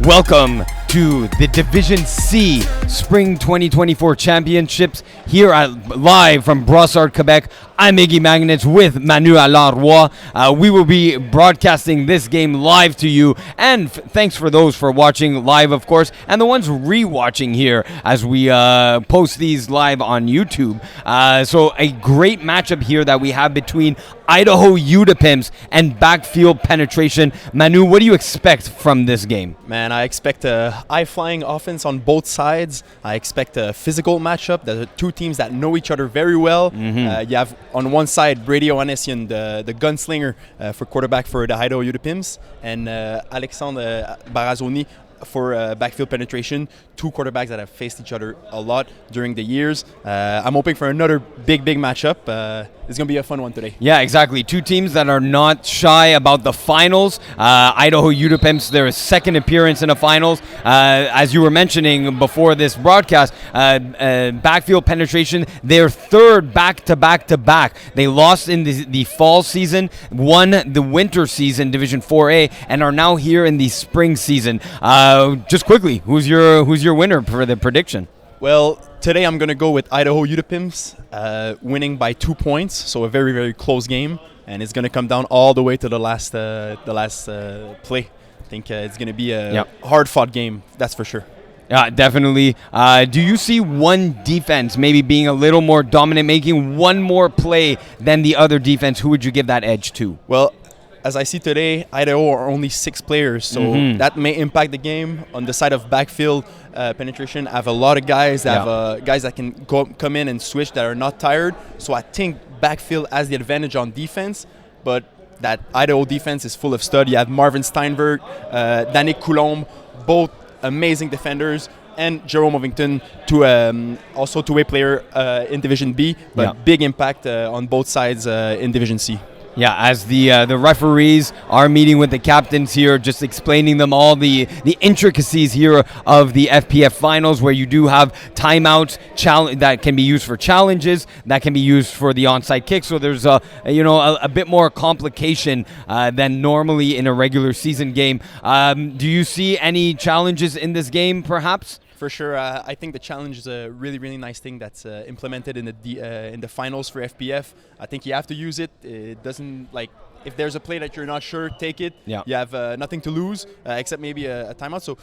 Welcome to the Division C Spring 2024 Championships here live from Brossard, Quebec. I'm Iggy Magnets with Manu Alaroy. We will be broadcasting this game live to you, and thanks for those for watching live, of course, and the ones re-watching here as we post these live on YouTube. So a great matchup here that we have between Idaho Udampimps and Backfield Penetration. Manu, what do you expect from this game? Man, I expect a high-flying offense on both sides. I expect a physical matchup. There are two teams that know each other very well. You have on one side Brady Oanessian, the gunslinger for quarterback for the Idaho Udampimps, and Alexandre Barazoni for Backfield Penetration, two quarterbacks that have faced each other a lot during the years. I'm hoping for another big matchup. It's going to be a fun one today. Yeah, exactly. Two teams that are not shy about the finals. Idaho Udampimps, their second appearance in the finals. As you were mentioning before this broadcast, Backfield Penetration, their third back-to-back. They lost in the fall season, won the winter season, Division 4A, and are now here in the spring season. Just quickly, who's your winner for the prediction? Well, today I'm going to go with Idaho Udampimps winning by 2 points, so a very, very close game, and it's going to come down all the way to the last play. I think it's going to be a hard-fought game, that's for sure. Yeah, definitely. Do you see one defense maybe being a little more dominant, making one more play than the other defense? Who would you give that edge to? Well, as I see today, Idaho are only 6 players, so that may impact the game. On the side of Backfield Penetration, I have a lot of guys that have guys that can come in and switch that are not tired. So I think Backfield has the advantage on defense, but that Idaho defense is full of stud. You have Marvin Steinberg, Danik Coulombe, both amazing defenders, and Jerome Ovington, also two-way player in Division B, but big impact on both sides in Division C. Yeah, as the referees are meeting with the captains here, just explaining them all the intricacies here of the FPF finals, where you do have timeouts that can be used for challenges, that can be used for the onside kick. So there's a bit more complication than normally in a regular season game. Do you see any challenges in this game, perhaps? For sure, I think the challenge is a really nice thing that's implemented in the finals for FPF. I think you have to use it. It doesn't, like, if there's a play that you're not sure, take it. Yeah. You have nothing to lose except maybe a timeout. So,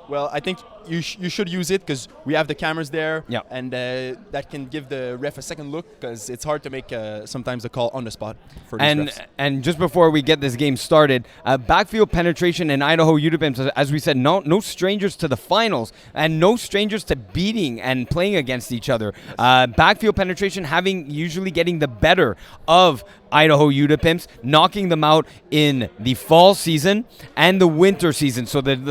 well, I think you should use it because we have the cameras there, and that can give the ref a second look because it's hard to make sometimes a call on the spot for these refs. And just before we get this game started, Backfield Penetration and Idaho Udampimps, as we said, no strangers to the finals and no strangers to beating and playing against each other. Backfield Penetration usually getting the better of Idaho Udampimps, knocking them out in the fall season and the winter season. So the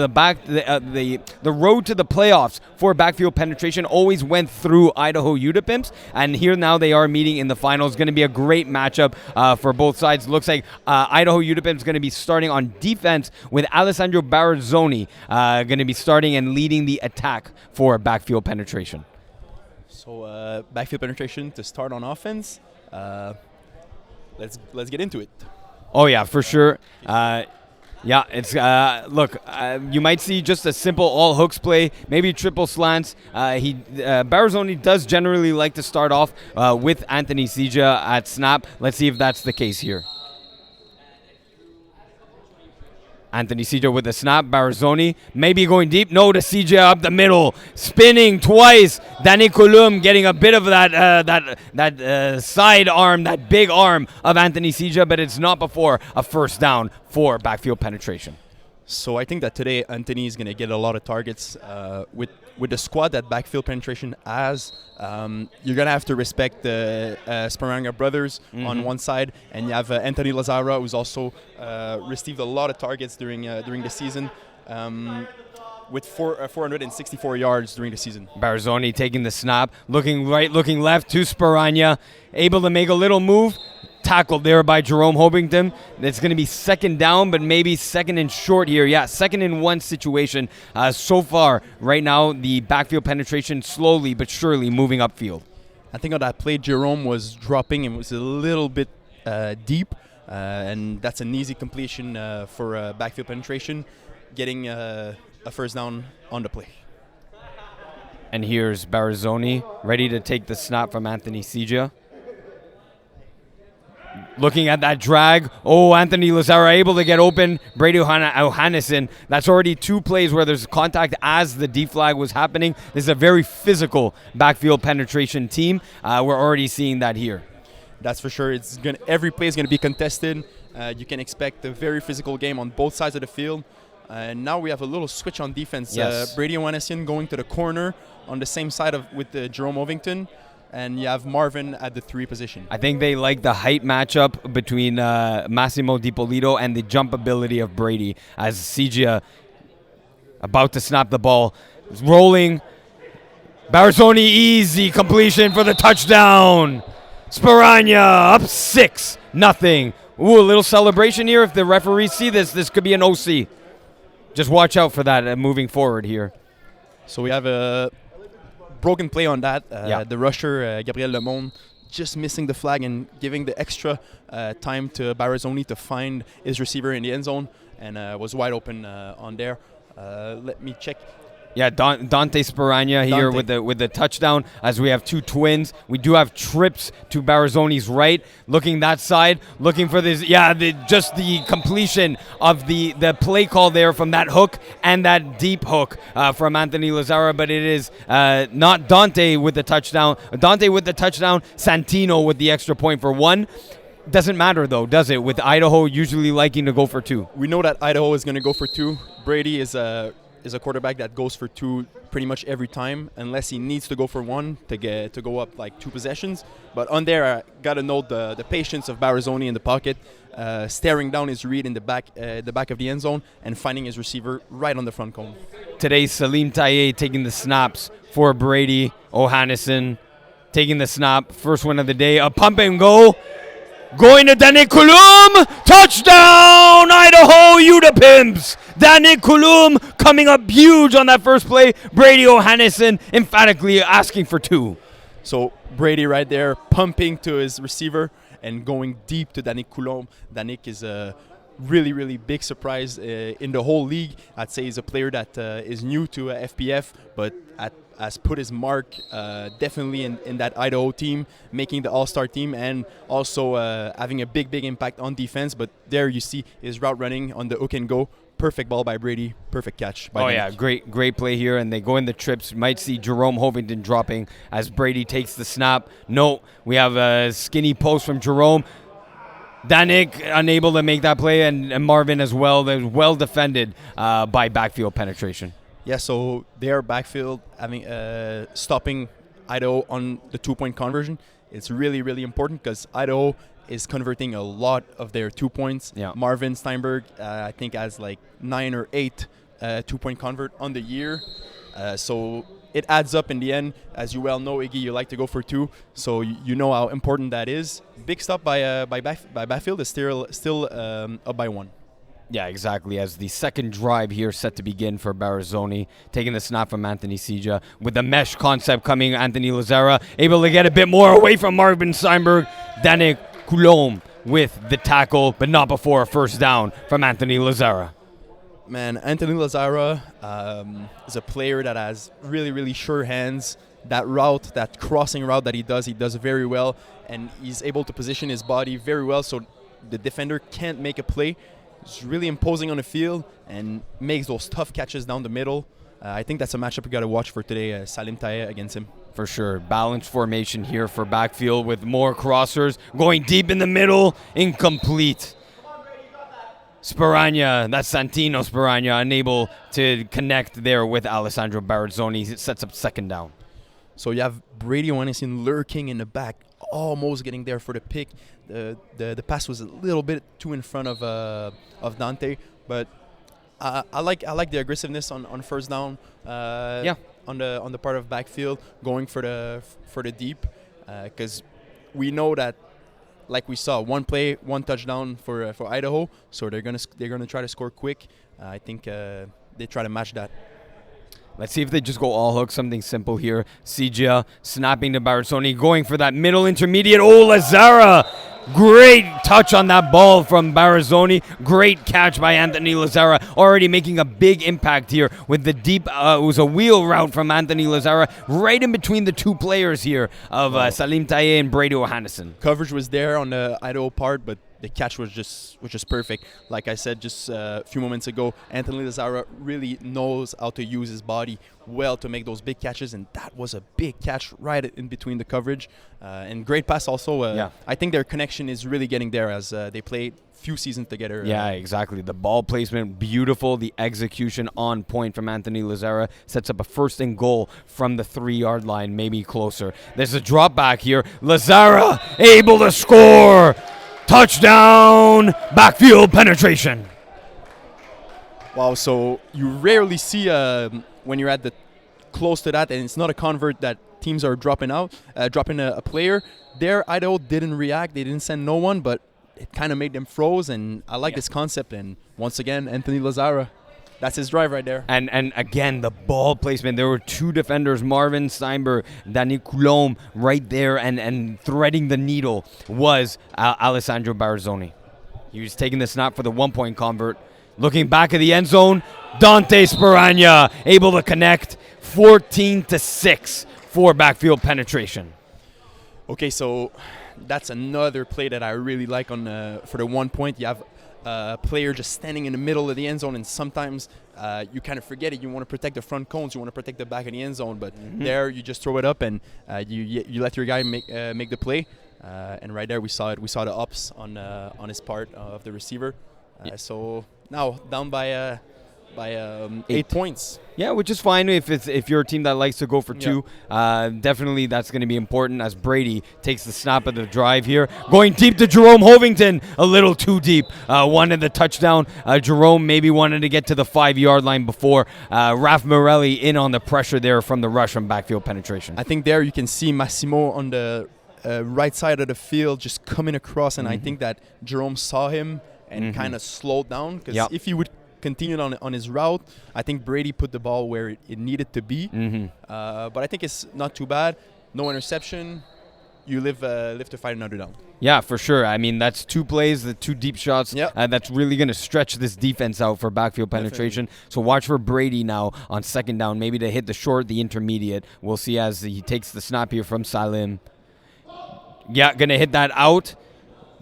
road to the playoffs for Backfield Penetration always went through Idaho Udampimps, and here now they are meeting in the finals. Going to be a great matchup for both sides. Looks like Idaho Udampimps going to be starting on defense with Alessandro Barazoni going to be starting and leading the attack for Backfield Penetration. So Backfield Penetration to start on offense. Let's get into it. Oh yeah, for sure. Yeah, it's you might see just a simple all hooks play, maybe triple slants. Barazoni does generally like to start off with Anthony Sija at snap. Let's see if that's the case here. Anthony Sija with the snap. Barazoni maybe going deep. No, to Sija up the middle, spinning twice. Danny Coulombe getting a bit of that side arm, that big arm of Anthony Sija, but it's not before a first down for Backfield Penetration. So I think that today Anthony is going to get a lot of targets with the squad that Backfield Penetration has. You're going to have to respect the Sparanga brothers on one side, and you have Anthony Lazara, who's also received a lot of targets during the season, with 464 yards during the season. Barazoni taking the snap, looking right, looking left to Sparagna, able to make a little move. Tackled there by Jerome Hobington. It's going to be second down, but maybe second and short here. Yeah, second and one situation. So far, right now, the Backfield Penetration slowly but surely moving upfield. I think on that play, Jerome was dropping and was a little bit deep, and that's an easy completion for Backfield Penetration. getting a first down on the play. And here's Barzoni ready to take the snap from Anthony Sigia. Looking at that drag. Oh, Anthony Lazara able to get open. Brady O'Hannison. That's already 2 plays where there's contact as the D flag was happening. This is a very physical backfield penetration team. We're already seeing that here. That's for sure. Every play is going to be contested. You can expect a very physical game on both sides of the field. And now we have a little switch on defense. Yes. Brady O'Hannison going to the corner on the same side with Jerome Ovington. And you have Marvin at the 3 position. I think they like the height matchup between Massimo DiPolito and the jump ability of Brady, as Sigia about to snap the ball. Rolling. Barzoni, easy completion for the touchdown. Sparagna up 6-0. Ooh, a little celebration here. If the referees see this, this could be an OC. Just watch out for that moving forward here. So we have a broken play on that. Yeah. The rusher, Gabriel Lemonde, just missing the flag and giving the extra time to Barazoni to find his receiver in the end zone, and was wide open on there. Let me check. Yeah, Dante Sparagna here with the touchdown, as we have 2 twins. We do have trips to Barazoni's right, looking that side, looking for this. Yeah, just the completion of the play call there from that hook and that deep hook from Anthony Lazara, but it is not Dante with the touchdown. Dante with the touchdown, Santino with the extra point for 1. Doesn't matter though, does it? With Idaho usually liking to go for 2. We know that Idaho is going to go for 2. Brady is a quarterback that goes for 2 pretty much every time, unless he needs to go for 1 to go up like 2 possessions. But on there, I gotta note the patience of Barazoni in the pocket, staring down his read in the back of the end zone and finding his receiver right on the front cone. Today, Salim Taye taking the snaps for Brady O'Hannison, taking the snap, first one of the day, a pump and go. Going to Danik Kulum, touchdown, Idaho Udampimps. Danik Kulum coming up huge on that first play. Brady O'Hannison emphatically asking for 2. So Brady right there pumping to his receiver and going deep to Danik Kulum. Danik is a really, really big surprise in the whole league. I'd say he's a player that is new to FPF, but has put his mark definitely in that Idaho team, making the all-star team, and also having a big impact on defense. But there you see his route running on the hook and go. Perfect ball by Brady. Perfect catch by Danik. Yeah, great play here, and they go in the trips. Might see Jerome Ovington dropping as Brady takes the snap. No, we have a skinny post from Jerome. Danik unable to make that play, and Marvin as well. They're well defended by backfield penetration. Yeah, so their backfield having stopping Idaho on the 2-point conversion. It's really, really important because Idaho is converting a lot of their 2 points. Yeah. Marvin Steinberg, I think, has like 9 or 8 2-point convert on the year. So it adds up in the end. As you well know, Iggy, you like to go for 2, so you know how important that is. Big stop by Backfield is still up by 1. Yeah, exactly. As the second drive here set to begin for Barazoni, taking the snap from Anthony Sigia. With the mesh concept coming, Anthony Lazara able to get a bit more away from Marvin Steinberg. Danik Kulom with the tackle, but not before a first down from Anthony Lazara. Man, Anthony Lazara is a player that has really, really sure hands. That route, that crossing route that he does very well, and he's able to position his body very well so the defender can't make a play. He's really imposing on the field and makes those tough catches down the middle. I think that's a matchup we got to watch for today, Salim Taye against him. For sure. Balanced formation here for Backfield with more crossers. Going deep in the middle, incomplete. Sparagna, that's Santino Sparagna, unable to connect there with Alessandro Barazoni. It sets up second down. So you have Brady O'Hannison lurking in the back, almost getting there for the pick. The pass was a little bit too in front of Dante, but I like the aggressiveness on first down. On the part of Backfield, going for the deep, because we know that, like we saw, 1 play, 1 touchdown for Idaho, so they're gonna try to score quick. I think they try to match that. Let's see if they just go all hook, something simple here. Sigia snapping to Barzoni, going for that middle intermediate. Oh, Lazara! Great touch on that ball from Barzoni. Great catch by Anthony Lazara. Already making a big impact here with the deep, it was a wheel route from Anthony Lazara, right in between the two players here of Salim Taye and Brady O'Hannison. Coverage was there on the Idaho part, but the catch was just perfect. Like I said just a few moments ago, Anthony Lazara really knows how to use his body well to make those big catches, and that was a big catch right in between the coverage. And great pass also. I think their connection is really getting there as they played few seasons together. Yeah, exactly. The ball placement, beautiful. The execution on point from Anthony Lazara sets up a first and goal from the 3-yard line, maybe closer. There's a drop back here. Lazara able to score. Touchdown, backfield penetration. Wow, so you rarely see when you're at the close to that, and it's not a convert that teams are dropping a player. There, Idaho didn't react. They didn't send no one, but it kind of made them froze, and I like this concept. And once again, Anthony Lazara, that's his drive right there. And again, the ball placement. There were two defenders, Marvin Steinberg, Danny Coulombe, right there, and threading the needle was Alessandro Barzoni. He was taking the snap for the 1-point convert. Looking back at the end zone, Dante Sparagna able to connect 14-6 for backfield penetration. Okay, so that's another play that I really like on for the 1 point. You have a player just standing in the middle of the end zone, and sometimes you kind of forget it. You want to protect the front cones, you want to protect the back of the end zone, but there you just throw it up and you let your guy make the play. And right there we saw it. We saw the ups on his part of the receiver. So now down by 8 points. Yeah, which is fine if you're a team that likes to go for two. Definitely that's going to be important as Brady takes the snap of the drive here. Going deep to Jerome Hovington, a little too deep. Wanted the touchdown. Jerome maybe wanted to get to the 5-yard line before. Raf Morelli in on the pressure there from the rush from backfield penetration. I think there you can see Massimo on the right side of the field just coming across, and I think that Jerome saw him and kind of slowed down, because if he would continue on his route, I think Brady put the ball where it needed to be. But I think it's not too bad. No interception. You live to fight another down. Yeah, for sure. I mean, that's two plays, the two deep shots. That's really going to stretch this defense out for backfield penetration. Definitely. So watch for Brady now on second down, maybe to hit the short, the intermediate. We'll see as he takes the snap here from Salim. Yeah, going to hit that out.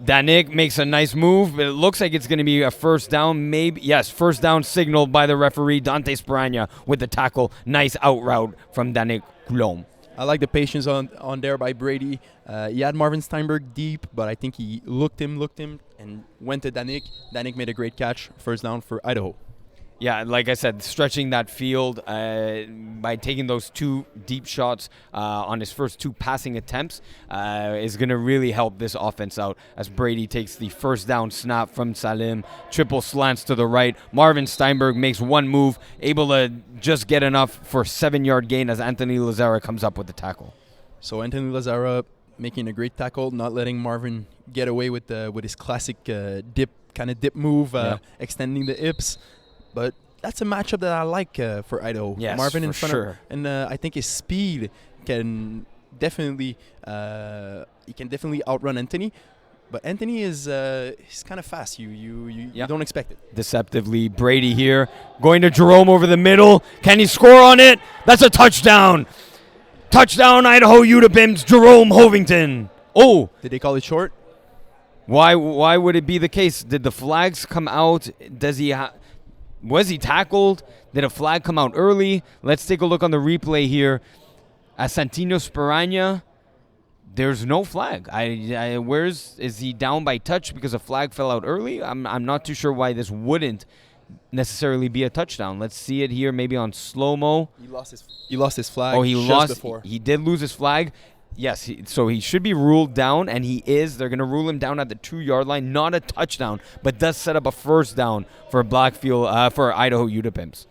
Danik makes a nice move, but it looks like it's going to be a first down. Maybe, yes, first down signaled by the referee. Dante Sparagna with the tackle. Nice out route from Danik Coulombe. I like the patience on there by Brady. He had Marvin Steinberg deep, but I think he looked him, and went to Danik. Danik made a great catch. First down for Idaho. Yeah, like I said, stretching that field by taking those two deep shots on his first two passing attempts is going to really help this offense out as Brady takes the first down snap from Salim. Triple slants to the right. Marvin Steinberg makes one move, able to just get enough for 7-yard gain as Anthony Lazara comes up with the tackle. So Anthony Lazara making a great tackle, not letting Marvin get away with his classic dip move, extending the hips. But that's a matchup that I like for Idaho. Yes, Marvin in for front sure. of, and I think his speed can definitely outrun Anthony. But Anthony is he's kind of fast. You don't expect it. Deceptively, Brady here going to Jerome over the middle. Can he score on it? That's a touchdown. Touchdown, Idaho Udampimps. Jerome Hovington. Oh, Did they call it short? why would it be the case? Did the flags come out? Was he tackled? Did a flag come out early? Let's take a look on the replay here. Santino Sparagna, there's no flag. Is he down by touch because a flag fell out early? I'm not too sure why this wouldn't necessarily be a touchdown. Let's see it here, maybe on slow-mo. He lost his flag. Oh, he lost. Before. He did lose his flag. Yes, so he should be ruled down, and he is. They're going to rule him down at the 2-yard line. Not a touchdown, but does set up a first down for Backfield for Idaho Udampimps.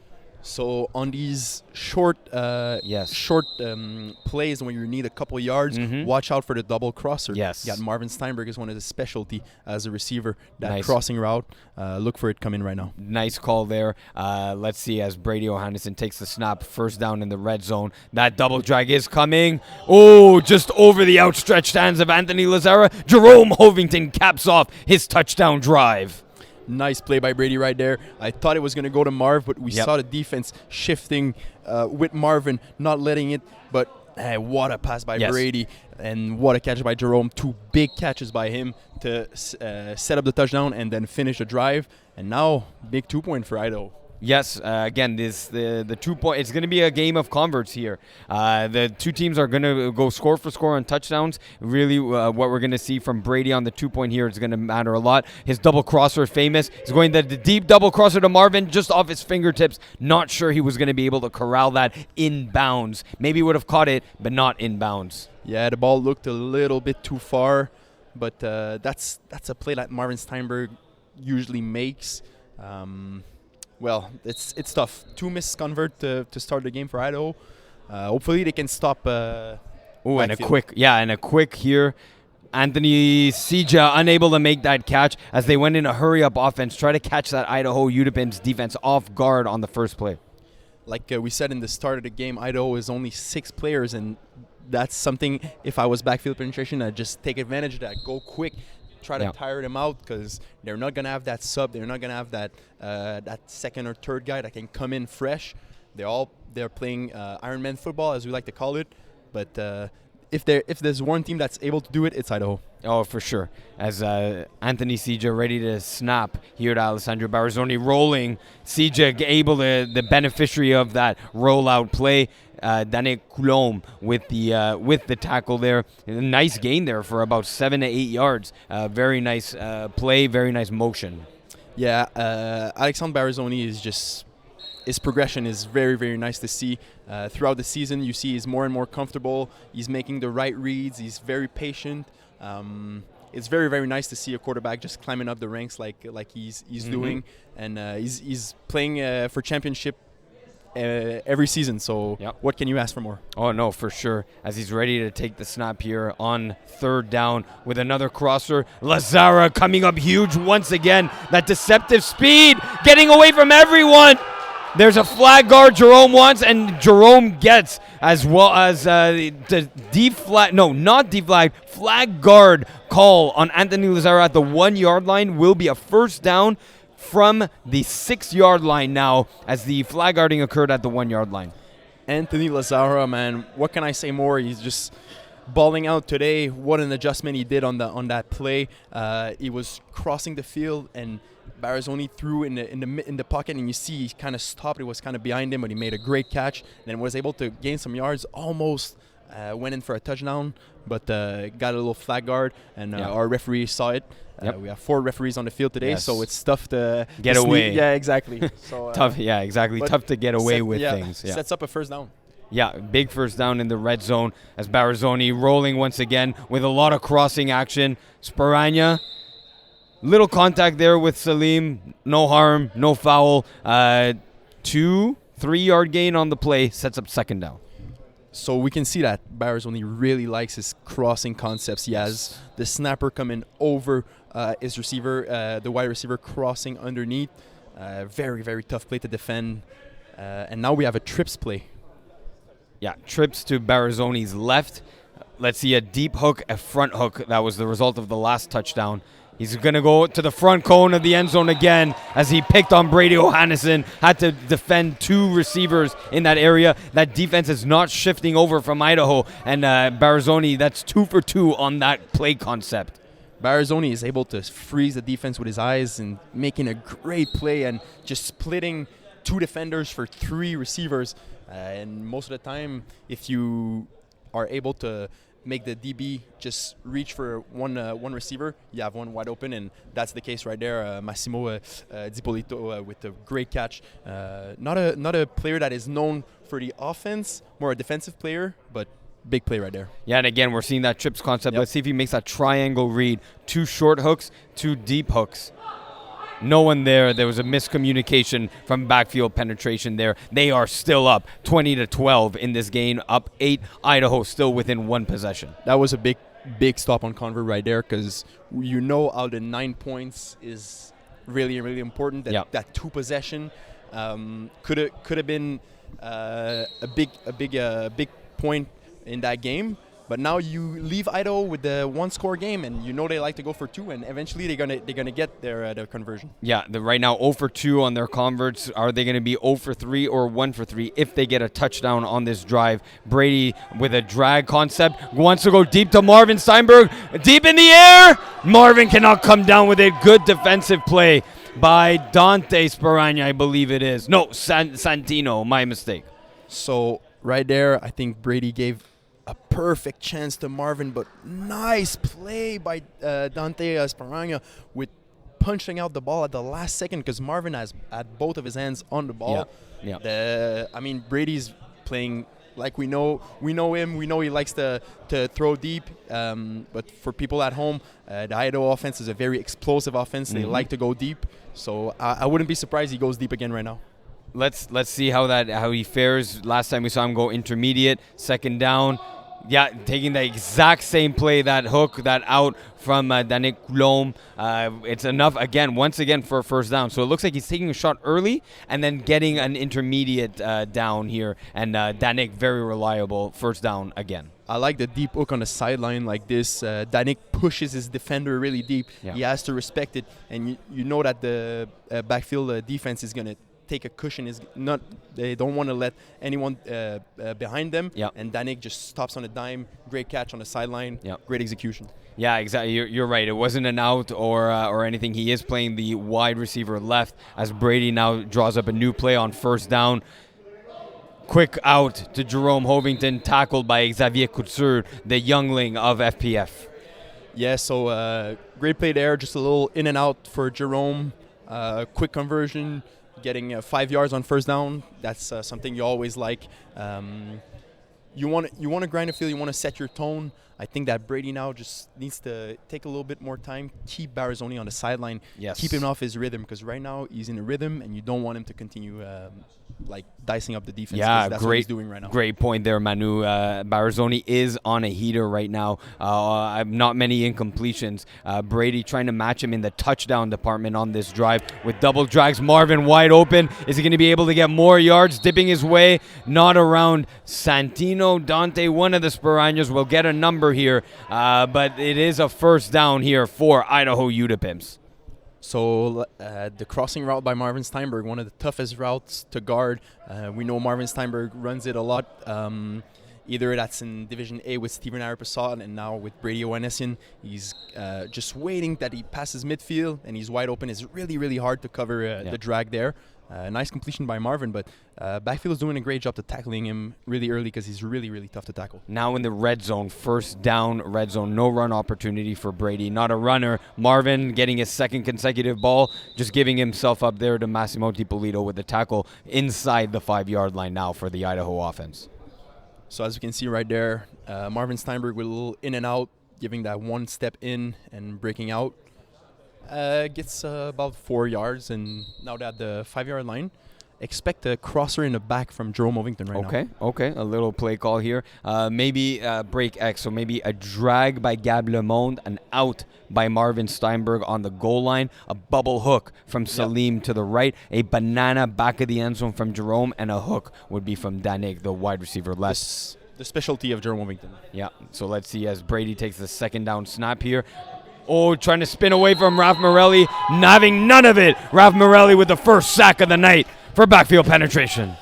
So on these short plays when you need a couple yards, watch out for the double crosser. Yes. You got Marvin Steinberg is one of his specialty as a receiver. That Nice. crossing route, look for it coming right now. Nice call there. Let's see as Brady O'Hannison takes the snap, first down in the red zone. That double drag is coming. Oh, just over the outstretched hands of Anthony Lazara. Jerome Hovington caps off his touchdown drive. Nice play by Brady right there. I thought it was going to go to Marv, but we saw the defense shifting with Marvin, not letting it. But what a pass by Brady, and what a catch by Jerome. 2 big catches by him to set up the touchdown and then finish the drive. And now, big 2-point for Idaho. Yes, again, the 2 point. It's going to be a game of converts here. The two teams are going to go score for score on touchdowns. Really, what we're going to see from Brady on the 2 point here is going to matter a lot. His double crosser famous. He's going the deep double crosser to Marvin just off his fingertips. Not sure he was going to be able to corral that in bounds. Maybe would have caught it, but not in bounds. Yeah, the ball looked a little bit too far, but that's a play that Marvin Steinberg usually makes. Well, it's tough. 2 missed convert to start the game for Idaho. Hopefully they can stop. And a quick here. Anthony Sija unable to make that catch as they went in a hurry-up offense, try to catch that Idaho Udampimps defense off guard on the first play. Like we said in the start of the game, Idaho is only 6 players, and that's something, if I was backfield penetration, I'd just take advantage of that. Go quick. Try to tire them out because they're not going to have that sub. They're not going to have that second or third guy that can come in fresh. They're playing Ironman football, as we like to call it. But if there's one team that's able to do it, it's Idaho. Oh, for sure. As Anthony Sija ready to snap here to Alessandro Barazzoni rolling. Sija able to the beneficiary of that rollout play. Dane Coulombe with the tackle there. A nice gain there for about 7 to 8 yards. Very nice play, very nice motion. Yeah, Alexandre Barazzoni is just, his progression is very, very nice to see. Throughout the season, you see he's more and more comfortable. He's making the right reads. He's very patient. It's very, very nice to see a quarterback just climbing up the ranks like he's doing. And he's playing for championship every season, so what can you ask for more? Oh no, for sure. As he's ready to take the snap here on third down with another crosser. Lazara coming up huge once again. That deceptive speed, getting away from everyone. There's a flag guard Jerome wants, and Jerome gets, as well as the flag guard call on Anthony Lazara at the 1 yard line will be a first down from the 6 yard line now, as the flag guarding occurred at the 1 yard line. Anthony Lazara, man, what can I say more? He's just balling out today. What an adjustment he did on that play. He was crossing the field, and Barazzoni threw in the pocket, and you see he kind of stopped. It was kind of behind him, but he made a great catch. Then was able to gain some yards. Almost went in for a touchdown, but got a little flag guard, and our referee saw it. We have 4 referees on the field today, so it's tough to get away. Yeah, exactly. So, tough. Yeah, exactly. Tough to get away with things. Yeah. Sets up a first down. Yeah, big first down in the red zone as Barazzoni rolling once again with a lot of crossing action. Sparagna, little contact there with Salim. No harm, no foul. 2-3 yard gain on the play, sets up second down. So we can see that Barazzoni really likes his crossing concepts. He has the snapper coming over his receiver, the wide receiver crossing underneath. Very, very tough play to defend. And now we have a trips play. Yeah, trips to Barazzoni's left. Let's see a deep hook, a front hook. That was the result of the last touchdown. He's going to go to the front cone of the end zone again as he picked on Brady O'Hannison. Had to defend 2 receivers in that area. That defense is not shifting over from Idaho. And Barazzoni, that's 2 for 2 on that play concept. Barazzoni is able to freeze the defense with his eyes and making a great play and just splitting 2 defenders for 3 receivers. And most of the time, if you are able to make the DB just reach for one receiver, you have one wide open, and that's the case right there. Massimo Dipolito with a great catch. Not a player that is known for the offense, more a defensive player, but big play right there. Yeah, and again, we're seeing that trips concept. Let's see if he makes that triangle read. 2 short hooks, 2 deep hooks. No one there. There was a miscommunication from backfield penetration there. They are still up 20-12 in this game, up 8. Idaho still within 1 possession. That was a big stop on Convert right there, because how the 9 points is really, really important. That 2 possession could have been a big point in that game. But now you leave Idaho with the 1-score game, and they like to go for 2, and eventually they're gonna get their conversion. Yeah, right now 0 for 2 on their converts. Are they going to be 0 for 3 or 1 for 3 if they get a touchdown on this drive? Brady with a drag concept wants to go deep to Marvin Steinberg, deep in the air. Marvin cannot come down with it. Good defensive play by Dante Sparagna, I believe it is. No, Santino, my mistake. So right there, I think Brady gave a perfect chance to Marvin, but nice play by Dante Sparagna with punching out the ball at the last second, because Marvin has had both of his hands on the ball. Brady's playing like we know him. We know he likes to throw deep. But for people at home, the Idaho offense is a very explosive offense. They like to go deep. So I wouldn't be surprised he goes deep again right now. Let's see how he fares. Last time we saw him go intermediate, 2nd down. Yeah, taking the exact same play, that hook, that out from Danick Coulombe. It's enough, once again, for a 1st down. So it looks like he's taking a shot early and then getting an intermediate down here. And Danick, very reliable, 1st down again. I like the deep hook on the sideline like this. Danick pushes his defender really deep. Yeah. He has to respect it. And you know that the backfield defense is going to take a cushion. They don't want to let anyone behind them. Yep. And Danick just stops on a dime. Great catch on the sideline. Yep. Great execution. Yeah, exactly. You're right. It wasn't an out or anything. He is playing the wide receiver left as Brady now draws up a new play on 1st down. Quick out to Jerome Hovington, tackled by Xavier Couture, the youngling of FPF. Yeah, so great play there. Just a little in and out for Jerome. Quick conversion. Getting 5 yards on 1st down, that's something you always like. You want to grind a field, you want to set your tone. I think that Brady now just needs to take a little bit more time, keep Barazoni on the sideline, keep him off his rhythm, because right now he's in a rhythm and you don't want him to continue dicing up the defense. Yeah, that's what he's doing right now. Great point there, Manu. Barazoni is on a heater right now. Not many incompletions. Brady trying to match him in the touchdown department on this drive with double drags. Marvin wide open. Is he going to be able to get more yards? Dipping his way. Not around Santino. Dante, one of the Sparagnas, will get a number here. But it is a 1st down here for Idaho Udampimps. So the crossing route by Marvin Steinberg, one of the toughest routes to guard. We know Marvin Steinberg runs it a lot. Either that's in Division A with Steven Aripasad, and now with Brady Oanessian. He's just waiting that he passes midfield and he's wide open. It's really, really hard to cover the drag there. Nice completion by Marvin, but Backfield is doing a great job to tackling him really early, because he's really, really tough to tackle. Now in the red zone, 1st down red zone, no run opportunity for Brady. Not a runner. Marvin getting his 2nd consecutive ball, just giving himself up there to Massimo DiPolito with the tackle inside the 5-yard line now for the Idaho offense. So as you can see right there, Marvin Steinberg with a little in and out, giving that 1 step in and breaking out. Gets about 4 yards, and now they're at the 5-yard line. Expect a crosser in the back from Jerome Ovington right now. Okay. A little play call here. Maybe break X, so maybe a drag by Gab Lemonde, an out by Marvin Steinberg on the goal line, a bubble hook from Salim to the right, a banana back of the end zone from Jerome, and a hook would be from Danick, the wide receiver left. The specialty of Jerome Ovington. Yeah, so let's see as Brady takes the 2nd down snap here. Oh, trying to spin away from Ralph Morelli, having none of it. Ralph Morelli with the 1st sack of the night for backfield penetration.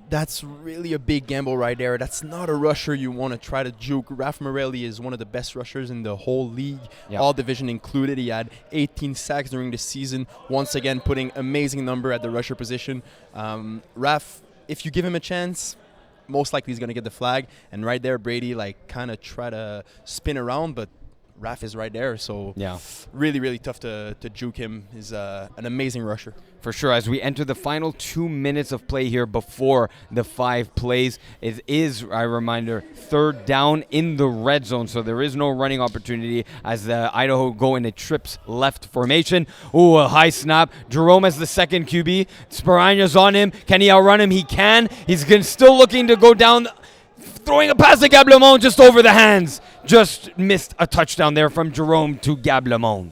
That's really a big gamble right there. That's not a rusher you want to try to juke. Ralph Morelli is one of the best rushers in the whole league, all division included. He had 18 sacks during the season, once again putting amazing number at the rusher position. Ralph, if you give him a chance, most likely he's going to get the flag. And right there, Brady kind of try to spin around, but Raf is right there. So Yeah. really, really tough to juke him. He's an amazing rusher. For sure, as we enter the final 2 minutes of play here before the 5 plays, it is, a reminder, 3rd down in the red zone, so there is no running opportunity as Idaho go in a trips left formation. Ooh, a high snap. Jerome as the second QB. Sparagna's on him. Can he outrun him? He can. He's still looking to go down, throwing a pass to Gablemont just over the hands. Just missed a touchdown there from Jerome to Gablemont.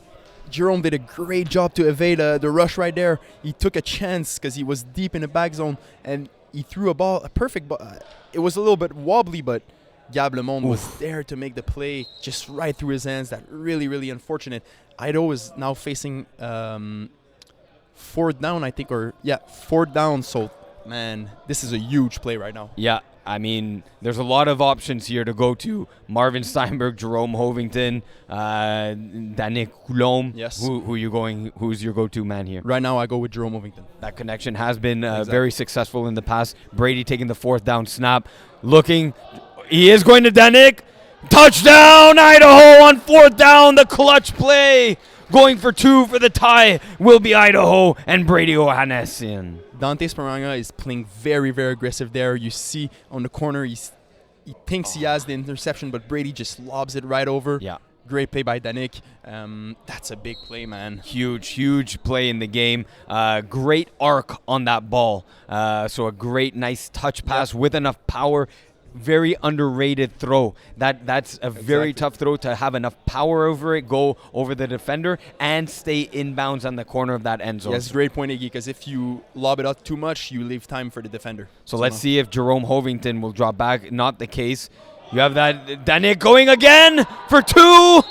Jerome did a great job to evade the rush right there. He took a chance because he was deep in the back zone, and he threw a perfect ball. It was a little bit wobbly, but Gablemont was there to make the play just right through his hands. That really, really unfortunate. Idaho is now facing 4th down, I think, 4th down. So, man, this is a huge play right now. Yeah. I mean, there's a lot of options here to go to. Marvin Steinberg, Jerome Hovington, Danick Coulombe. Yes. Who you going? Who's your go-to man here? Right now, I go with Jerome Hovington. That connection has been Exactly. very successful in the past. Brady taking the 4th down snap, looking. He is going to Danick. Touchdown, Idaho on 4th down. The clutch play. Going for 2 for the tie will be Idaho and Brady Ohanassian. Dante Sparagna is playing very, very aggressive there. You see on the corner, he thinks he has the interception, but Brady just lobs it right over. Yeah. Great play by Danick. That's a big play, man. Huge play in the game. Great arc on that ball. So a great, nice touch pass with enough power. Very underrated throw. That's a very tough throw to have enough power over it, go over the defender, and stay inbounds on the corner of that end zone. Yes, great point, Iggy, because if you lob it out too much, you leave time for the defender. So let's see if Jerome Hovington will drop back. Not the case. You have that Danick going again for 2.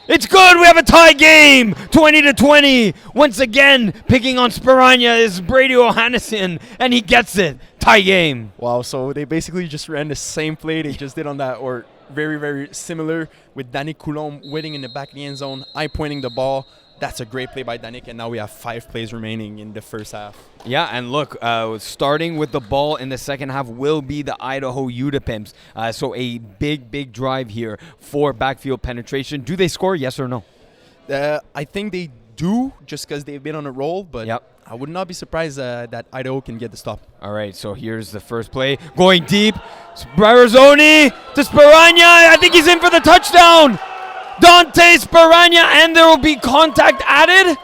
It's good. We have a tie game, 20-20. Once again, picking on Sparagna is Brady Ohanassian, and he gets it. Tie game. Wow, so they basically just ran the same play they just did on that, or very, very similar, with Danick Coulombe waiting in the back of the end zone, eye pointing the ball. That's a great play by Danick, and now we have 5 plays remaining in the first half. Yeah, and look, starting with the ball in the second half will be the Idaho Udampimps. So a big drive here for backfield penetration. Do they score, yes or no? I think they do, just because they've been on a roll, but Yep. I would not be surprised that Idaho can get the stop. All right, so here's the first play. Going deep. Barzoni to Sparagna. I think he's in for the touchdown. Dante Sparagna, and there will be contact added.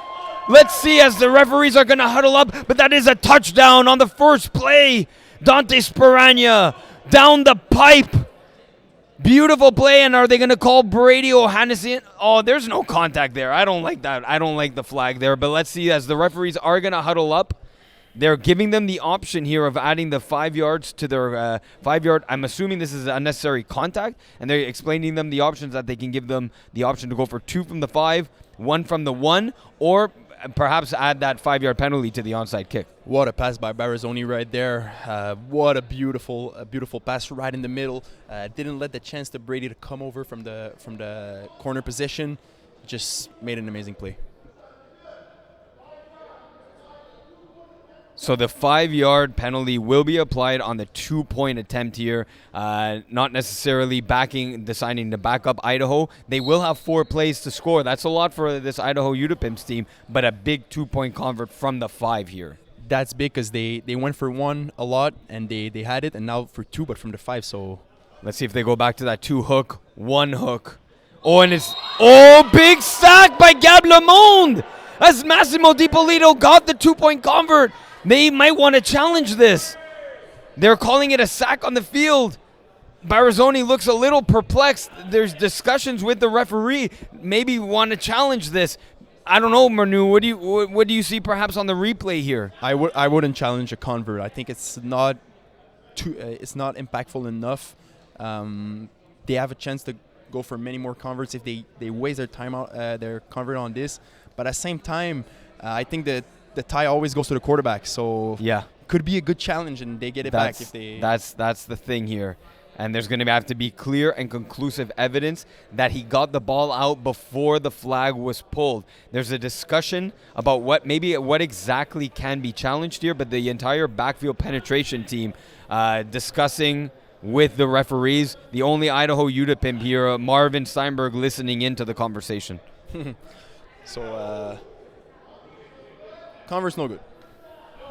Let's see as the referees are going to huddle up, but that is a touchdown on the first play. Dante Sparagna down the pipe. Beautiful play, and are they going to call Brady Ohanassian? Oh, there's no contact there. I don't like that. I don't like the flag there, but let's see as the referees are going to huddle up. They're giving them the option here of adding the 5 yards to their 5-yard. I'm assuming this is unnecessary contact, and they're explaining them the options that they can give them the option to go for 2 from the 5, 1 from the 1, or perhaps add that 5-yard penalty to the onside kick. What a pass by Barzoni right there. What a beautiful pass right in the middle. Didn't let the chance to Brady to come over from the corner position. Just made an amazing play. So the 5-yard penalty will be applied on the 2-point attempt here. Not necessarily deciding to back up Idaho. They will have 4 plays to score. That's a lot for this Idaho Udampimps team, but a big 2-point convert from the 5 here. That's big because they went for 1 a lot, and they had it, and now for 2, but from the 5. So let's see if they go back to that 2 hook, 1 hook. Oh, and it's big sack by Gablemont as Massimo DiPolito got the 2-point convert. They might want to challenge this. They're calling it a sack on the field. Barzoni looks a little perplexed. There's discussions with the referee. Maybe want to challenge this. I don't know, Manu. What do you see perhaps on the replay here? I wouldn't challenge a convert. I think it's not impactful enough. They have a chance to go for many more converts if they waste their time out their convert on this. But at the same time, I think that the tie always goes to the quarterback. So yeah, could be a good challenge, and they get it back if they. That's the thing here. And there's going to have to be clear and conclusive evidence that he got the ball out before the flag was pulled. There's a discussion about what exactly can be challenged here, but the entire backfield penetration team discussing with the referees. The only Idaho Udapimp here, Marvin Steinberg, listening into the conversation. So, Converse no good.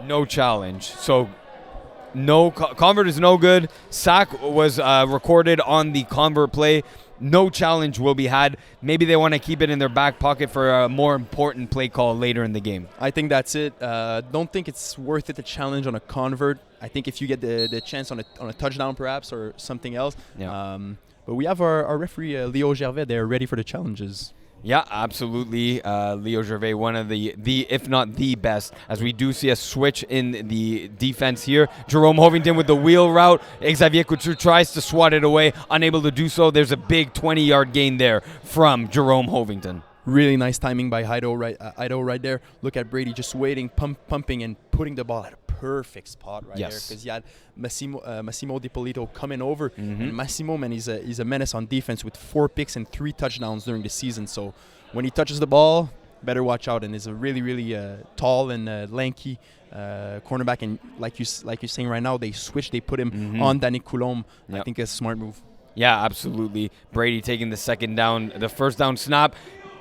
No challenge. So, no convert is no good. Sack was recorded on the convert play. No challenge will be had. Maybe they want to keep it in their back pocket for a more important play call later in the game. I think that's it. Don't think it's worth it to challenge on a convert. I think if you get the chance on a touchdown perhaps or something else. Yeah. But we have our referee, Leo Gervais, there ready for the challenges. Yeah, absolutely. Leo Gervais, one of the if not the best, as we do see a switch in the defense here. Jerome Hovington with the wheel route. Xavier Couture tries to swat it away, unable to do so. There's a big 20-yard gain there from Jerome Hovington. Really nice timing by Idaho right there. Look at Brady just waiting, pumping, and putting the ball at a perfect spot right there. Because you had Massimo DiPolito coming over. And Massimo, man, he's a menace on defense with 4 picks and 3 touchdowns during the season. So when he touches the ball, better watch out. And is a really, really tall and lanky cornerback. And like you're saying right now, they switched. They put him on Danny Coulombe. Yep. I think it's a smart move. Yeah, absolutely. Brady taking the first down snap.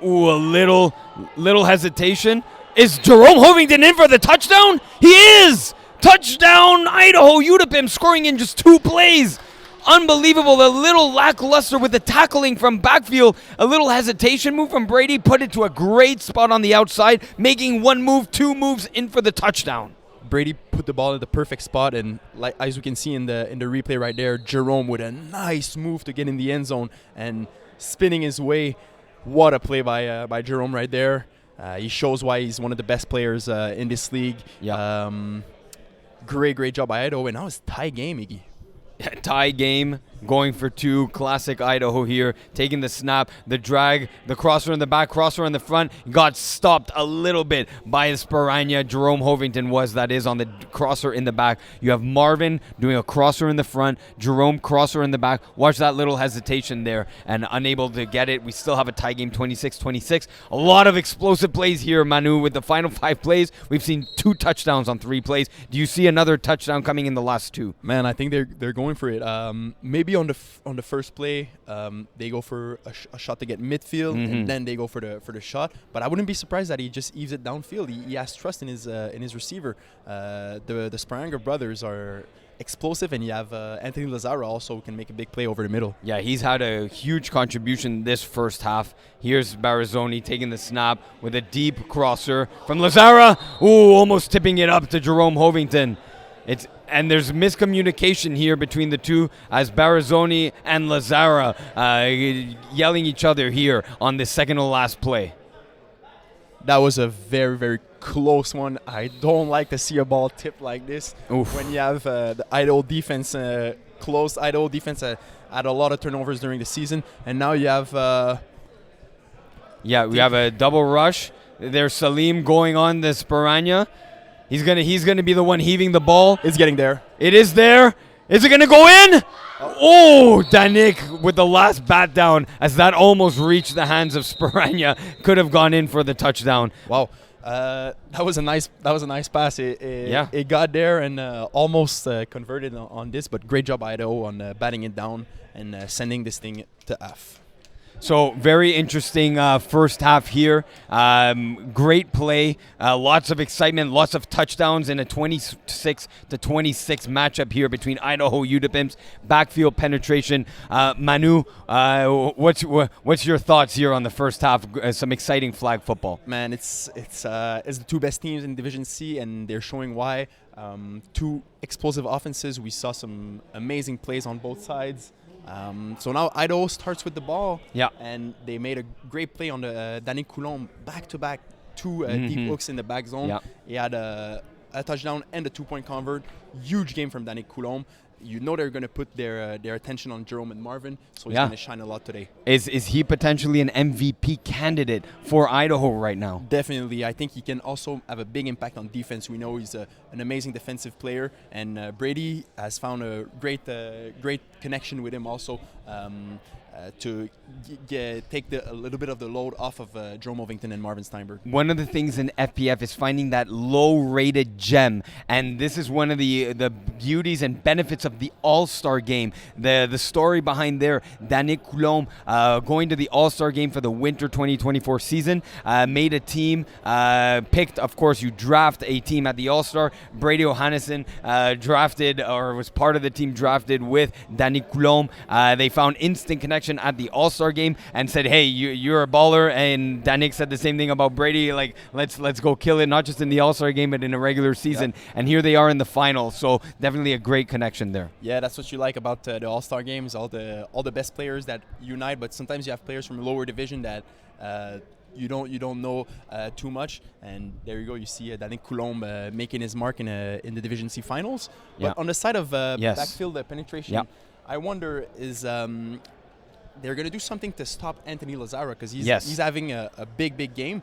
Ooh, a little hesitation. Is Jerome Hovington in for the touchdown? He is! Touchdown, Idaho Udapimps scoring in just 2 plays. Unbelievable. A little lackluster with the tackling from Backfield. A little hesitation move from Brady. Put it to a great spot on the outside, making 1 move, 2 moves in for the touchdown. Brady put the ball in the perfect spot, and like as we can see in the replay right there, Jerome with a nice move to get in the end zone and spinning his way. What a play by Jerome right there. He shows why he's one of the best players in this league. Yeah. Great job by Idaho. And now it's tie game, Iggy. Tie game, going for 2. Classic Idaho here, taking the snap, the drag, the crosser in the back, crosser in the front. Got stopped a little bit by Sparagna. Jerome Hovington that is on the crosser in the back. You have Marvin doing a crosser in the front, Jerome crosser in the back. Watch that little hesitation there and unable to get it. We still have a tie game, 26-26. A lot of explosive plays here, Manu, with the final 5 plays. We've seen 2 touchdowns on 3 plays. Do you see another touchdown coming in the last 2? Man, I think they're going for it. Maybe on the first play, they go for a shot to get midfield, and then they go for the shot. But I wouldn't be surprised that he just eaves it downfield. He has trust in his receiver. The Sparanga brothers are explosive, and you have Anthony Lazara also can make a big play over the middle. Yeah, he's had a huge contribution this first half. Here's Barazzoni taking the snap with a deep crosser from Lazara. Ooh, almost tipping it up to Jerome Hovington. And there's miscommunication here between the two as Barazzoni and Lazara yelling each other here on the second to last play. That was a very, very close one. I don't like to see a ball tip like this. Oof. When you have the Idaho defense close. Idaho defense had a lot of turnovers during the season. And now you have... we have a double rush. There's Salim going on the Sparagna. He's gonna be the one heaving the ball. It's getting there. It is there. Is it gonna go in? Oh, Danik with the last bat down as that almost reached the hands of Sparagna. Could have gone in for the touchdown. Wow, that was a nice pass. It got there and almost converted on this. But great job Idaho on batting it down and sending this thing to F. So very interesting first half here. Great play, lots of excitement, lots of touchdowns in a 26-26 matchup here between Idaho Udapimps. Backfield penetration. Manu, what's your thoughts here on the first half? Some exciting flag football. Man, it's the 2 best teams in Division C, and they're showing why. 2 explosive offenses. We saw some amazing plays on both sides. So now Idaho starts with the ball, and they made a great play on the Danny Coulombe back-to-back 2 deep hooks in the back zone. Yeah. He had a touchdown and a 2-point convert. Huge game from Danny Coulombe. You know they're going to put their attention on Jerome and Marvin, so he's going to shine a lot today. Is he potentially an MVP candidate for Idaho right now? Definitely. I think he can also have a big impact on defense. We know he's an amazing defensive player, and Brady has found a great connection with him also. to take a little bit of the load off of Jerome Ovington and Marvin Steinberg. One of the things in FPF is finding that low-rated gem, and this is one of the beauties and benefits of the All-Star game. The story behind there, Danick Coulombe going to the All-Star game for the winter 2024 season, made a team, picked, of course, you draft a team at the All-Star. Brady O'Hannesson drafted, or was part of the team drafted with Danick Coulombe. They found instant connection at the All-Star game and said, hey, you're a baller, and Danick said the same thing about Brady, like let's go kill it, not just in the All-Star game but in a regular season. Yep. And here they are in the final, so definitely a great connection there. Yeah, that's what you like about the All-Star games, all the best players that unite, but sometimes you have players from a lower division that you don't know too much, and there you go. You see Danick Coulombe making his mark in the Division C finals. But on the side of backfield penetration, I wonder is they're going to do something to stop Anthony Lazara, because he's having a big game.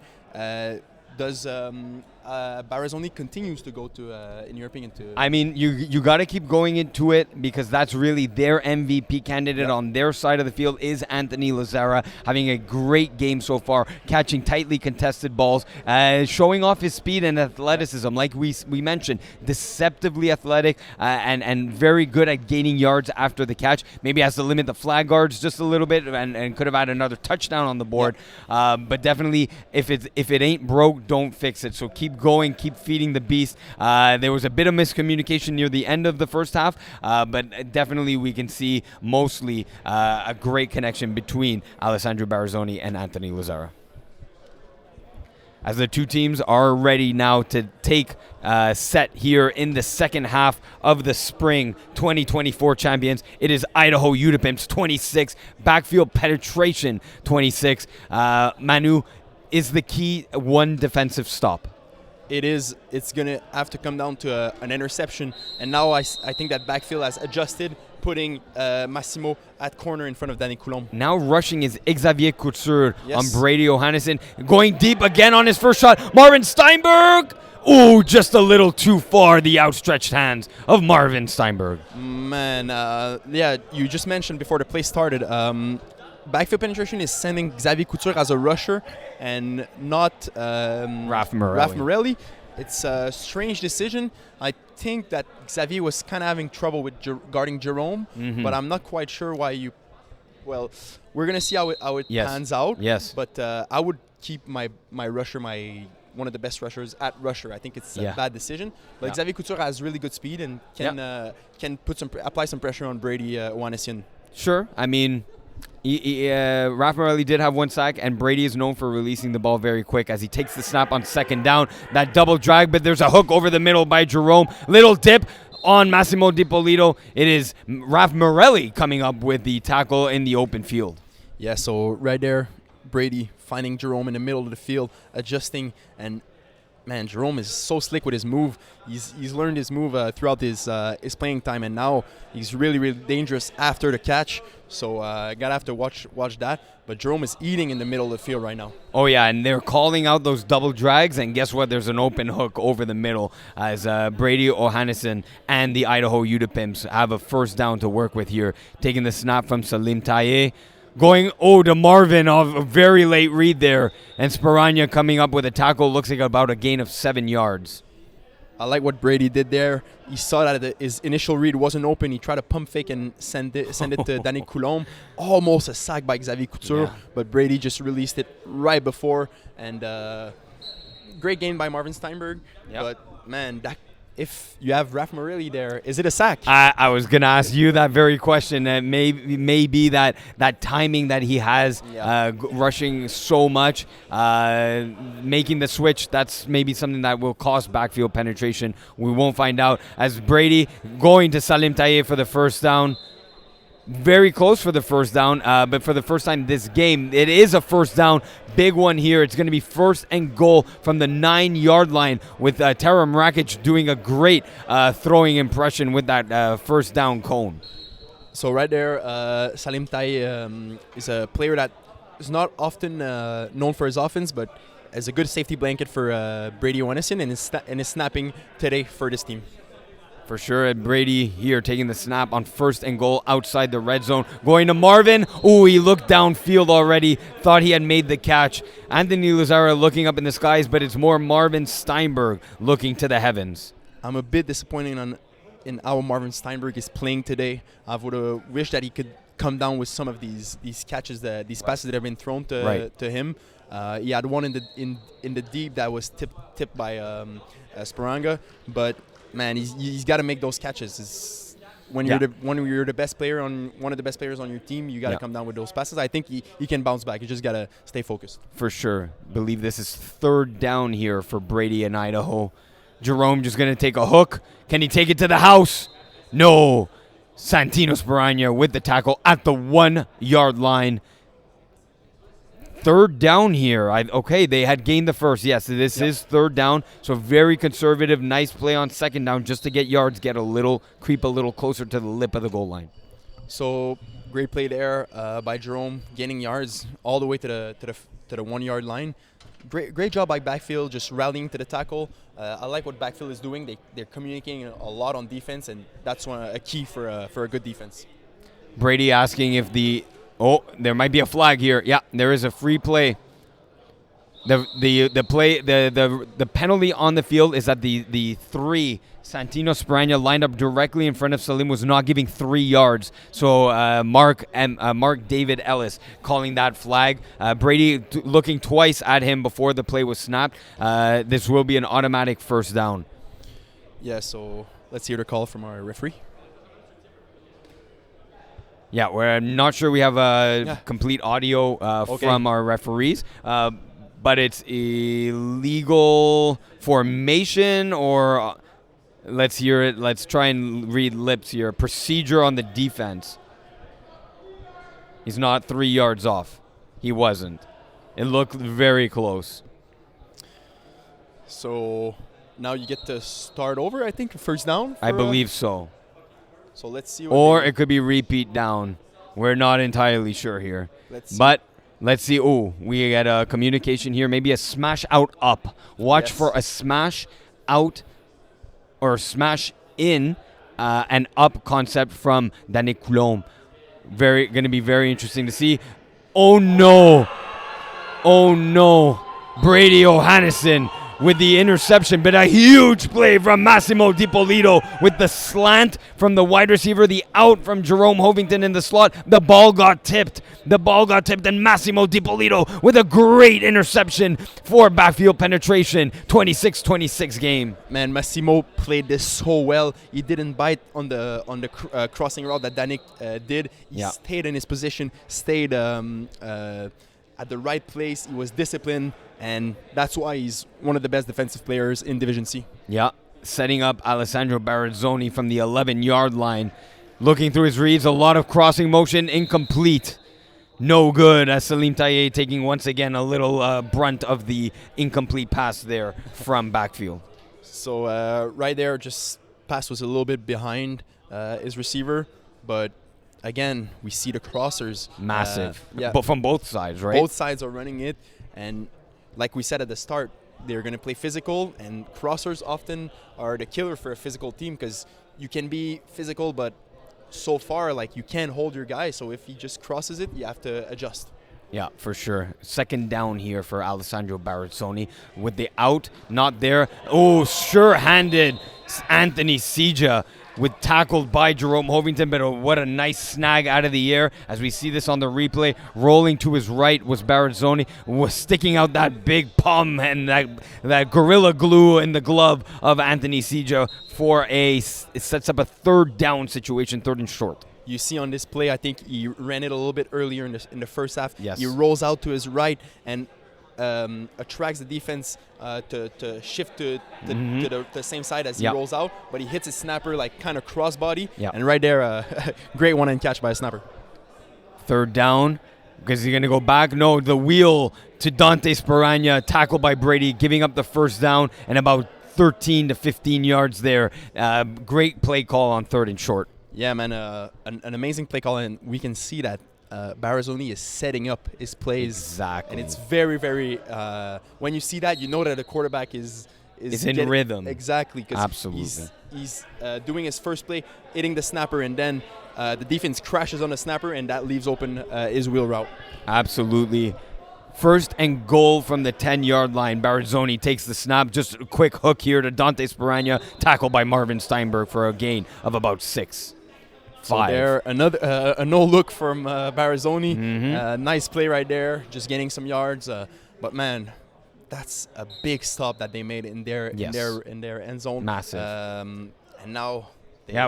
Does Barazoni continues to go to, in your opinion, to... I mean, you got to keep going into it, because that's really their MVP candidate on their side of the field is Anthony Lazara, having a great game so far, catching tightly contested balls, showing off his speed and athleticism, like we mentioned, deceptively athletic and very good at gaining yards after the catch. Maybe has to limit the flag guards just a little bit and could have had another touchdown on the board. But definitely, if it ain't broke, don't fix it. So keep going, keep feeding the beast. There was a bit of miscommunication near the end of the first half, but definitely we can see mostly a great connection between Alessandro Barazoni and Anthony Lazara. As the two teams are ready now to take set here in the second half of the spring 2024 champions, it is Idaho Udampimps 26, Backfield Penetration 26. Manu, is the key one defensive stop? It is. It's going to have to come down to an interception. And now I think that Backfield has adjusted, putting Massimo at corner in front of Danick Coulombe. Now rushing is Xavier Couture on Brady O'Hannesson. Going deep again on his first shot. Marvin Steinberg! Ooh, just a little too far, the outstretched hands of Marvin Steinberg. Man, you just mentioned before the play started, backfield penetration is sending Xavier Couture as a rusher and not Raph Morelli. It's a strange decision. I think that Xavier was kind of having trouble with guarding Jerome, but I'm not quite sure why you... Well, we're going to see how it pans out. Yes. But I would keep my rusher, one of the best rushers at rusher. I think it's a bad decision. But Xavier Couture has really good speed and can apply some pressure on Brady O'Hannesson. Sure. I mean... Raph Morelli did have one sack, and Brady is known for releasing the ball very quick as he takes the snap on second down. That double drag, but there's a hook over the middle by Jerome. Little dip on Massimo DiPolito. It is Raph Morelli coming up with the tackle in the open field. Yeah, so right there, Brady finding Jerome in the middle of the field, adjusting, and man, Jerome is so slick with his move. He's learned his move throughout his playing time, and now he's really dangerous after the catch. So gotta have to watch that. But Jerome is eating in the middle of the field right now. Oh yeah, and they're calling out those double drags, and guess what? There's an open hook over the middle as Brady O'Hannesson and the Idaho Udampimps have a first down to work with here. Taking the snap from Salim Taye. Going to Marvin off a very late read there. And Sparagna coming up with a tackle. Looks like about a gain of 7 yards. I like what Brady did there. He saw that his initial read wasn't open. He tried to pump fake and send it to Danick Coulombe. Almost a sack by Xavier Couture. But Brady just released it right before. And great game by Marvin Steinberg. But, man, if you have Raph Morelli there, is it a sack? I was going to ask you that very question. Maybe that timing that he has, rushing so much, making the switch, that's maybe something that will cost backfield penetration. We won't find out. As Brady going to Salim Taye for the first down. Very close for the first down, but for the first time this game, it is a first down. Big one here. It's going to be first and goal from the 9-yard line with Tara Mrakic doing a great throwing impression with that first down cone. So right there, Salim Taye is a player that is not often known for his offense, but is a good safety blanket for Brady O'Hannesson and is snapping today for this team. For sure, and Brady here taking the snap on 1st and goal outside the red zone. Going to Marvin. Ooh, he looked downfield already. Thought he had made the catch. Anthony Lazara looking up in the skies, but it's more Marvin Steinberg looking to the heavens. I'm a bit disappointed in how Marvin Steinberg is playing today. I would have wished that he could come down with some of these catches, these passes that have been thrown to him. He had one in the deep that was tipped by Sparanga, but man, he's got to make those catches. When you're the best player on one of the best players on your team, you got to come down with those passes. I think he can bounce back. You just got to stay focused. For sure. Believe this is 3rd down here for Brady and Idaho. Jerome just going to take a hook. Can he take it to the house? No. Santino Sparagna with the tackle at the 1-yard line. 3rd down here. Okay, they had gained the first. Yes, this is 3rd down. So very conservative, nice play on 2nd down just to get yards, creep a little closer to the lip of the goal line. So great play there by Jerome, gaining yards all the way to the 1-yard line. Great job by Backfield, just rallying to the tackle. I like what Backfield is doing. They're communicating a lot on defense, and that's a key for a good defense. Brady asking if there might be a flag here. Yeah, there is a free play. The penalty on the field is that the 3 Santino Sparagna lined up directly in front of Salim was not giving 3 yards. So Mark David Ellis calling that flag. Brady looking twice at him before the play was snapped. This will be an automatic 1st down. Yeah, so let's hear the call from our referee. Yeah, we're not sure we have complete audio from our referees. But it's illegal formation or let's hear it. Let's try and read lips here. Procedure on the defense. He's not 3 yards off. He wasn't. It looked very close. So now you get to start over, I think, 1st down? I believe so. So let's see. It could be repeat down. We're not entirely sure here. Let's see. Oh, we get a communication here. Maybe a smash out up. Watch for a smash out or smash in and up concept from Danik Coulomb. Going to be very interesting to see. Oh no. Brady O'Hannison with the interception, but a huge play from Massimo DiPolito with the slant from the wide receiver, the out from Jerome Hovington in the slot. The ball got tipped, and Massimo DiPolito with a great interception for backfield penetration. 26-26 game. Man, Massimo played this so well. He didn't bite on the crossing route that Danik did. He stayed in his position, stayed at the right place. He was disciplined, and that's why he's one of the best defensive players in Division C. Yeah, setting up Alessandro Barazzoni from the 11-yard line. Looking through his reads, a lot of crossing motion, incomplete. No good, as Salim Taye taking once again a little brunt of the incomplete pass there from Backfield. So right there, just pass was a little bit behind his receiver, but again, we see the crossers. Massive. But from both sides, right? Both sides are running it. And like we said at the start, they're going to play physical. And crossers often are the killer for a physical team because you can be physical, but so far, you can't hold your guy. So if he just crosses it, you have to adjust. Yeah, for sure. 2nd down here for Alessandro Barazzoni with the out, not there. Oh, sure-handed Anthony Sija with tackled by Jerome Hovington, but what a nice snag out of the air. As we see this on the replay, rolling to his right was Barazzoni, was sticking out that big palm and that gorilla glue in the glove of Anthony Sija for it sets up a 3rd down situation, 3rd and short. You see on this play, I think he ran it a little bit earlier in the first half. Yes. He rolls out to his right and attracts the defense to shift to the same side as he rolls out, but he hits his snapper kind of crossbody, and right there, great one-hand catch by a snapper. 3rd down, because he's going to go back. No, the wheel to Dante Sparagna, tackled by Brady, giving up the 1st down and about 13 to 15 yards there. Great play call on 3rd and short. Yeah, man, an amazing play call, and we can see that Barazzoni is setting up his plays. Exactly. And it's very, very, when you see that, you know that the quarterback is in rhythm. Exactly. Absolutely. he's doing his first play, hitting the snapper, and then the defense crashes on the snapper, and that leaves open his wheel route. Absolutely. First and goal from the 10-yard line. Barzoni takes the snap. Just a quick hook here to Dante Sparagna. Tackled by Marvin Steinberg for a gain of about 6. So there, another a no look from Barzoni. Nice play right there, just gaining some yards. But man, that's a big stop that they made in their end zone. Massive. And now.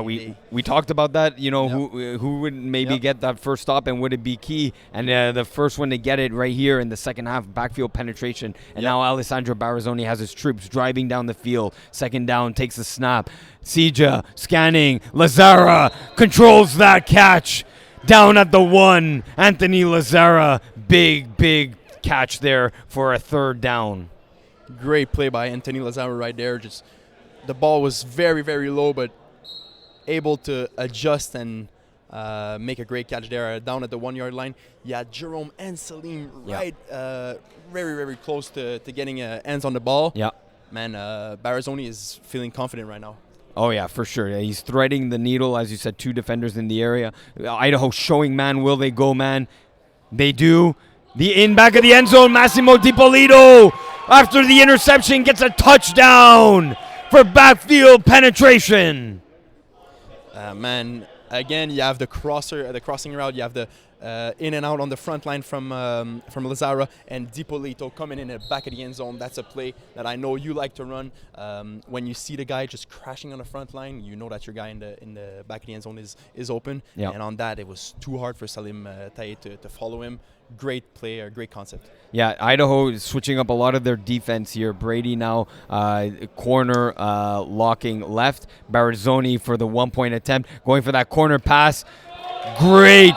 We talked about that, who would maybe get that first stop and would it be key? And the first one to get it right here in the second half, backfield penetration. And now Alessandro Barzoni has his troops driving down the field. Second down, takes the snap. Sija scanning. Lazara controls that catch. Down at the 1. Anthony Lazara, big catch there for a third down. Great play by Anthony Lazara right there. Just the ball was very, very low, but able to adjust and make a great catch there down at the 1-yard line. Yeah, Jerome and Salim right very, very close to getting hands on the ball. Yeah. Man, Barzoni is feeling confident right now. Oh, yeah, for sure. Yeah, he's threading the needle, as you said, 2 defenders in the area. Idaho showing man, will they go man? They do. The back of the end zone, Massimo DiPolito, after the interception, gets a touchdown for backfield penetration. Man, again, you have the crossing route. You have the in and out on the front line from Lazara, and DiPolito coming in at the back of the end zone. That's a play that I know you like to run. When you see the guy just crashing on the front line, you know that your guy in the back of the end zone is open. Yep. And on that, it was too hard for Salim Taye to follow him. Great play, a great concept. Yeah, Idaho is switching up a lot of their defense here. Brady now corner locking left. Barzoni for the 1-point attempt. Going for that corner pass. Great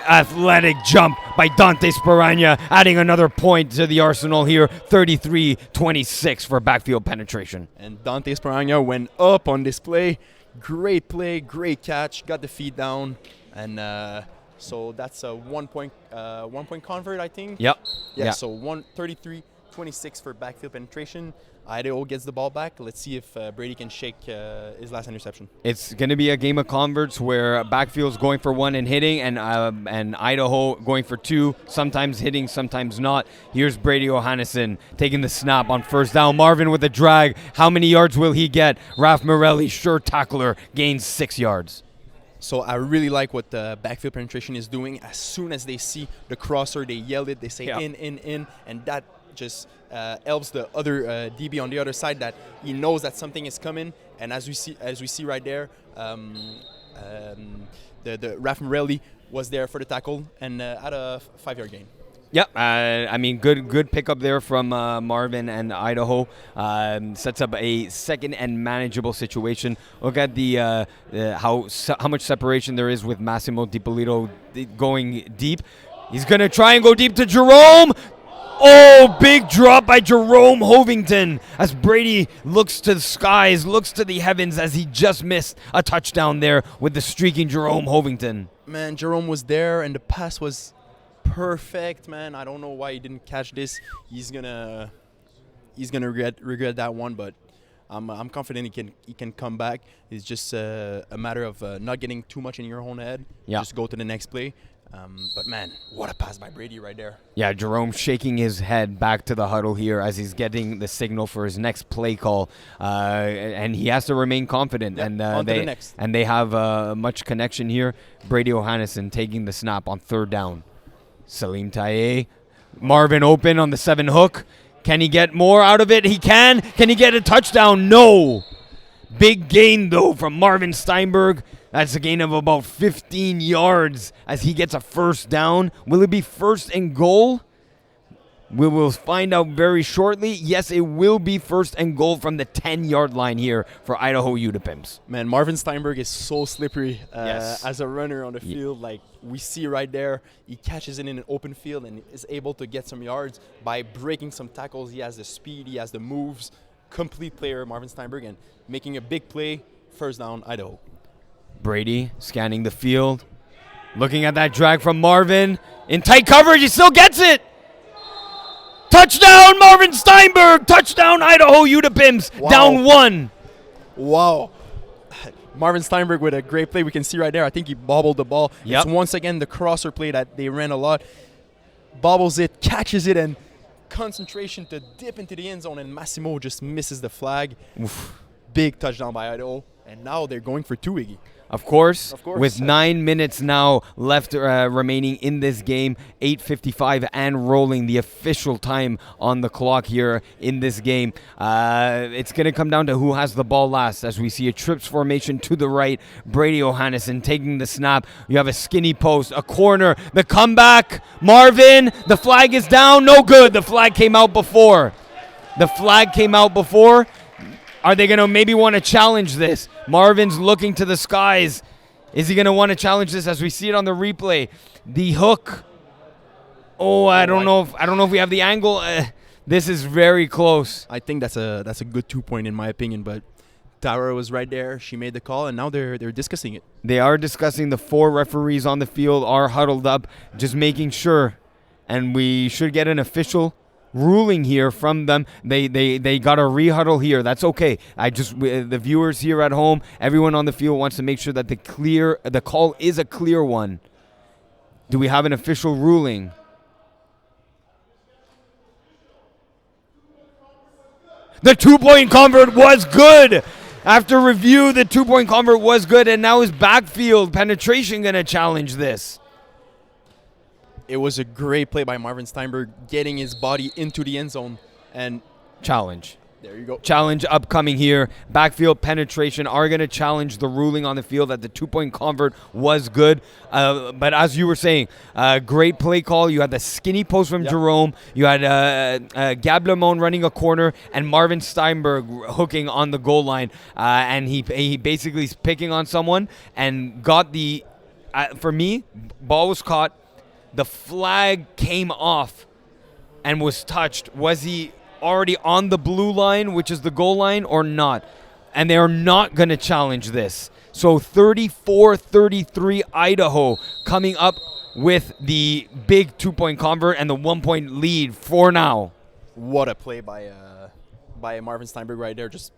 athletic jump by Dante Sparagna, adding another point to the arsenal here. 33-26 for backfield penetration. And Dante Sparagna went up on this play. Great play, great catch, got the feet down, and so that's a 1-point convert, I think. Yep. Yeah. So 33-26 for backfield penetration. Idaho gets the ball back. Let's see if Brady can shake his last interception. It's going to be a game of converts where backfield's going for 1 and hitting, and Idaho going for 2, sometimes hitting, sometimes not. Here's Brady O'Hannesson taking the snap on first down. Marvin with a drag. How many yards will he get? Raf Morelli, sure tackler, gains 6 yards. So I really like what the backfield penetration is doing. As soon as they see the crosser, they yell it. They say in, and that just helps the other DB on the other side that he knows that something is coming. And as we see right there, the Raf Morelli was there for the tackle and had a 5-yard gain. Yep, I mean, good pickup there from Marvin and Idaho. Sets up a second and manageable situation. Look at the how much separation there is with Massimo DiPolito going deep. He's going to try and go deep to Jerome. Oh, big drop by Jerome Hovington as Brady looks to the skies, looks to the heavens as he just missed a touchdown there with the streaking Jerome Hovington. Man, Jerome was there and the pass was perfect, man. I don't know why he didn't catch this. He's gonna regret that one, but I'm confident he can come back. It's just a matter of not getting too much in your own head. Yeah. Just go to the next play. But man, what a pass by Brady right there. Yeah, Jerome shaking his head back to the huddle here as he's getting the signal for his next play call, and he has to remain confident. Yep, and they have much connection here. Brady O'Hannesson taking the snap on third down. Salim Taye, Marvin open on the 7 hook. Can he get more out of it? He can. Can he get a touchdown? No. Big gain, though, from Marvin Steinberg. That's a gain of about 15 yards as he gets a first down. Will it be first and goal? We will find out very shortly. Yes, it will be first and goal from the 10-yard line here for Idaho Udampimps. Man, Marvin Steinberg is so slippery yes. as a runner on the field. Like we see right there, he catches it in an open field and is able to get some yards by breaking some tackles. He has the speed, he has the moves. Complete player, Marvin Steinberg, and making a big play. First down, Idaho. Brady scanning the field, looking at that drag from Marvin. In tight coverage, he still gets it. Touchdown, Marvin Steinberg. Touchdown, Idaho Udampimps. Wow. Down 1. Wow. Marvin Steinberg with a great play. We can see right there. I think he bobbled the ball. Yep. It's once again the crosser play that they ran a lot. Bobbles it, catches it, and concentration to dip into the end zone, and Massimo just misses the flag. Oof. Big touchdown by Idaho. And now they're going for 2, Iggy. Of course, with Of course. 9 minutes now left remaining in this game, 8:55 and rolling, the official time on the clock here in this game. It's going to come down to who has the ball last, as we see a trips formation to the right. Brady O'Hannesson taking the snap. You have a skinny post, a corner, the comeback. Marvin, the flag is down. No good. The flag came out before. Are they going to maybe want to challenge this? Marvin's looking to the skies. Is he going to want to challenge this as we see it on the replay? The hook. Oh, I don't know if we have the angle. This is very close. I think that's a good 2-point in my opinion, but Tara was right there. She made the call, and now they're discussing it. They are discussing. The 4 referees on the field are huddled up, just making sure. And we should get an official ruling here from them. They got a rehuddle here. That's okay. The viewers here at home, everyone on the field wants to make sure that the call is a clear one. Do we have an official ruling? The 2-point convert was good. After review, the 2-point convert was good, and now is Backfield penetration going to challenge this? It was a great play by Marvin Steinberg, getting his body into the end zone, and challenge. There you go. Challenge upcoming here. Backfield penetration are going to challenge the ruling on the field that the 2-point convert was good. But as you were saying, great play call. You had the skinny post from Jerome. You had Gab Lemon running a corner and Marvin Steinberg hooking on the goal line. And he basically is picking on someone and got the, for me, ball was caught. The flag came off and was touched. Was he already on the blue line, which is the goal line, or not? And they are not going to challenge this. So 34-33 Idaho coming up with the big 2-point convert and the 1-point lead for now. What a play by Marvin Steinberg right there, just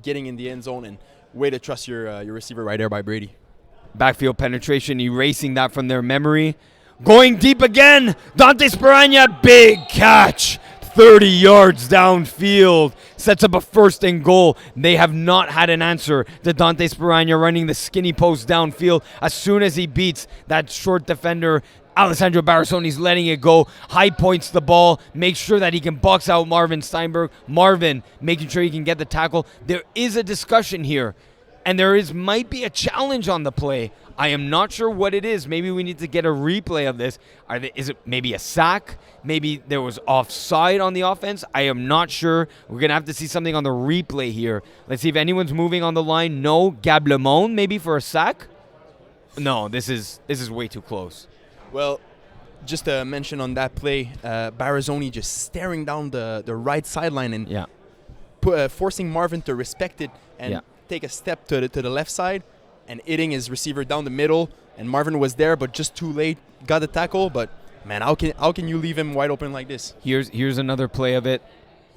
getting in the end zone, and way to trust your receiver right there by Brady. Backfield penetration, erasing that from their memory. Going deep again, Dante Speragna, big catch. 30 yards downfield, sets up a 1st and goal. They have not had an answer to Dante Speragna running the skinny post downfield. As soon as he beats that short defender, Alessandro Barasoni's letting it go. High points the ball, makes sure that he can box out Marvin Steinberg. Marvin making sure he can get the tackle. There is a discussion here, and might be a challenge on the play. I am not sure what it is. Maybe we need to get a replay of this. Is it maybe a sack? Maybe there was offside on the offense. I am not sure. We're going to have to see something on the replay here. Let's see if anyone's moving on the line. No. Gab Lemon maybe for a sack? No, this is way too close. Well, just to mention on that play, Barazoni just staring down the right sideline and forcing Marvin to respect it and take a step to the left side, and hitting his receiver down the middle. And Marvin was there, but just too late. Got the tackle, but man, how can you leave him wide open like this? Here's another play of it.